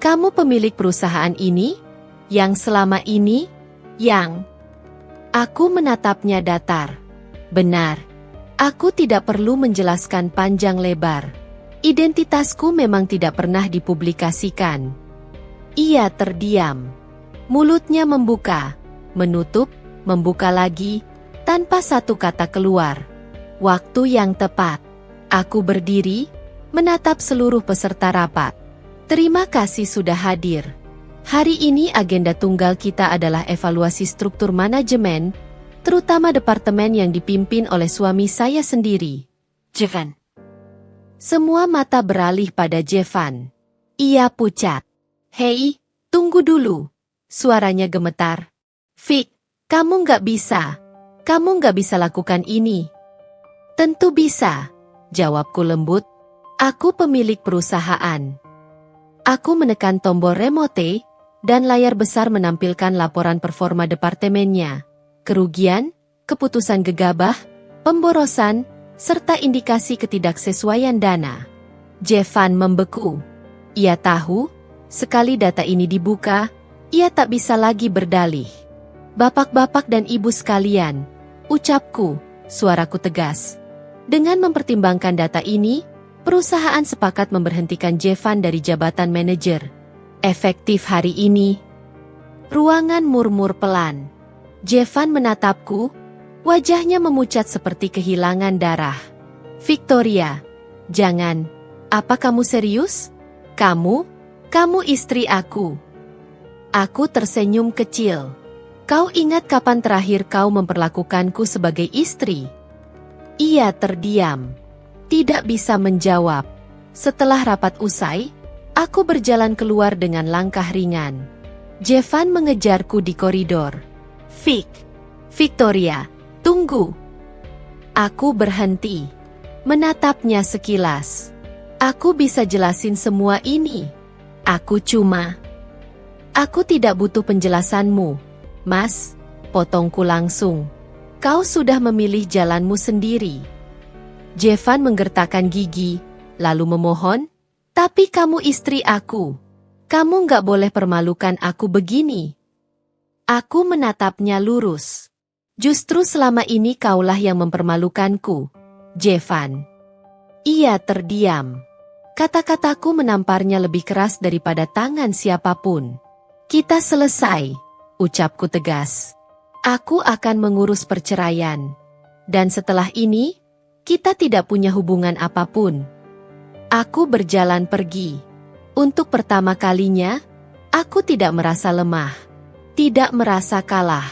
kamu pemilik perusahaan ini? Yang selama ini? Yang... Aku menatapnya datar. Benar. Aku tidak perlu menjelaskan panjang lebar. Identitasku memang tidak pernah dipublikasikan. Ia terdiam. Mulutnya membuka, menutup, membuka lagi, tanpa satu kata keluar. Waktu yang tepat. Aku berdiri, menatap seluruh peserta rapat. Terima kasih sudah hadir. Hari ini agenda tunggal kita adalah evaluasi struktur manajemen, terutama departemen yang dipimpin oleh suami saya sendiri, Jevan. Semua mata beralih pada Jevan. Ia pucat. Hei, tunggu dulu. Suaranya gemetar. Vic, kamu nggak bisa. Kamu nggak bisa lakukan ini. Tentu bisa, jawabku lembut. Aku pemilik perusahaan. Aku menekan tombol remote, dan layar besar menampilkan laporan performa departemennya. Kerugian, keputusan gegabah, pemborosan, serta indikasi ketidaksesuaian dana. Jevan membeku. Ia tahu, sekali data ini dibuka, ia tak bisa lagi berdalih. Bapak-bapak dan ibu sekalian, ucapku, suaraku tegas. Dengan mempertimbangkan data ini, perusahaan sepakat memberhentikan Jevan dari jabatan manajer. Efektif hari ini. Ruangan murmur pelan. Jevan menatapku, wajahnya memucat seperti kehilangan darah. Victoria, jangan. Apa kamu serius? Kamu istri aku. Aku tersenyum kecil. Kau ingat kapan terakhir kau memperlakukanku sebagai istri? Ia terdiam. Tidak bisa menjawab. Setelah rapat usai, aku berjalan keluar dengan langkah ringan. Jevan mengejarku di koridor. Victoria, tunggu. Aku berhenti. Menatapnya sekilas. Aku bisa jelasin semua ini. Aku tidak butuh penjelasanmu, Mas. Potongku langsung. Kau sudah memilih jalanmu sendiri. Jevan menggertakkan gigi, lalu memohon, tapi kamu istri aku. Kamu nggak boleh permalukan aku begini. Aku menatapnya lurus. Justru selama ini kaulah yang mempermalukanku, Jevan. Ia terdiam. Kata-kataku menamparnya lebih keras daripada tangan siapapun. Kita selesai, ucapku tegas. Aku akan mengurus perceraian. Dan setelah ini, kita tidak punya hubungan apapun. Aku berjalan pergi. Untuk pertama kalinya, aku tidak merasa lemah. Tidak merasa kalah.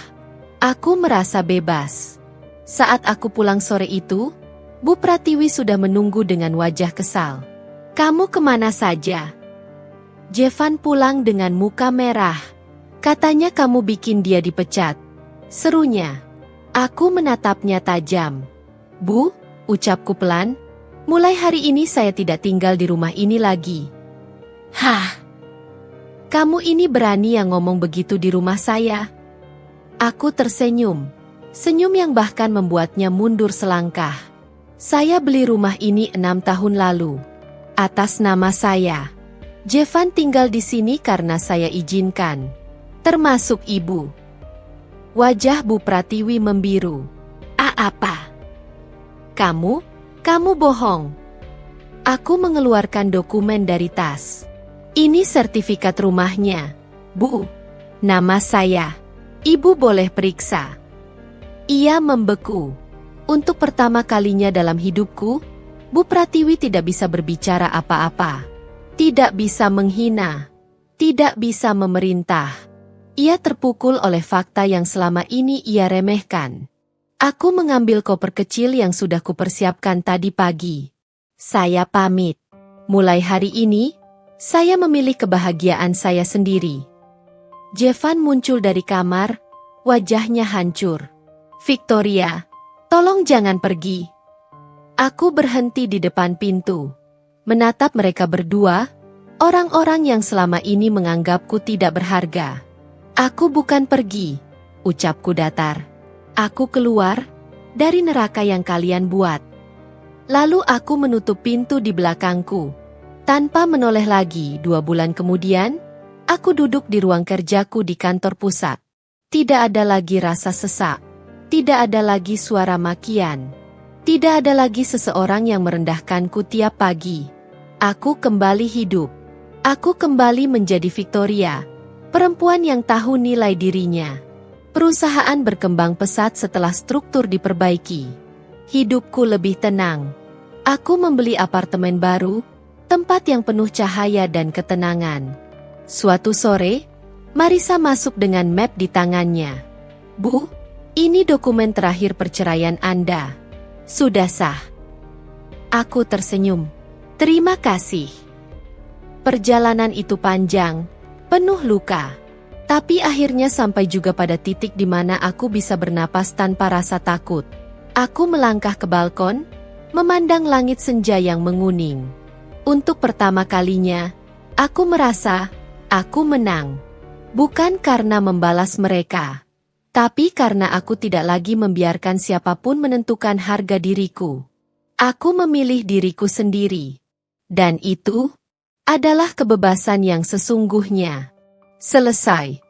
Aku merasa bebas. Saat aku pulang sore itu, Bu Pratiwi sudah menunggu dengan wajah kesal. Kamu kemana saja? Jevan pulang dengan muka merah. Katanya kamu bikin dia dipecat. Serunya. Aku menatapnya tajam. Bu, ucapku pelan, mulai hari ini saya tidak tinggal di rumah ini lagi. Hah? Kamu ini berani yang ngomong begitu di rumah saya? Aku tersenyum. Senyum yang bahkan membuatnya mundur selangkah. Saya beli rumah ini 6 tahun lalu. Atas nama saya. Jevan tinggal di sini karena saya izinkan. Termasuk ibu. Wajah Bu Pratiwi membiru. Apa? Kamu bohong. Aku mengeluarkan dokumen dari tas. Ini sertifikat rumahnya. Bu, nama saya. Ibu boleh periksa. Ia membeku. Untuk pertama kalinya dalam hidupku, Bu Pratiwi tidak bisa berbicara apa-apa. tidak bisa menghina, tidak bisa memerintah. Ia terpukul oleh fakta yang selama ini ia remehkan. Aku mengambil koper kecil yang sudah kupersiapkan tadi pagi. Saya pamit. Mulai hari ini, saya memilih kebahagiaan saya sendiri. Jevan muncul dari kamar, wajahnya hancur. Victoria, tolong jangan pergi. Aku berhenti di depan pintu, menatap mereka berdua, orang-orang yang selama ini menganggapku tidak berharga. Aku bukan pergi, ucapku datar. Aku keluar dari neraka yang kalian buat. Lalu aku menutup pintu di belakangku. Tanpa menoleh lagi, 2 bulan kemudian, aku duduk di ruang kerjaku di kantor pusat. Tidak ada lagi rasa sesak. Tidak ada lagi suara makian. Tidak ada lagi seseorang yang merendahkanku tiap pagi. Aku kembali hidup. Aku kembali menjadi Victoria, perempuan yang tahu nilai dirinya. Perusahaan berkembang pesat setelah struktur diperbaiki. Hidupku lebih tenang. Aku membeli apartemen baru, tempat yang penuh cahaya dan ketenangan. Suatu sore, Marisa masuk dengan map di tangannya. Bu, ini dokumen terakhir perceraian Anda. Sudah sah. Aku tersenyum. Terima kasih. Perjalanan itu panjang, penuh luka. Tapi akhirnya sampai juga pada titik di mana aku bisa bernapas tanpa rasa takut. Aku melangkah ke balkon, memandang langit senja yang menguning. Untuk pertama kalinya, aku merasa aku menang. Bukan karena membalas mereka, tapi karena aku tidak lagi membiarkan siapapun menentukan harga diriku. Aku memilih diriku sendiri. Dan itu adalah kebebasan yang sesungguhnya. Selesai.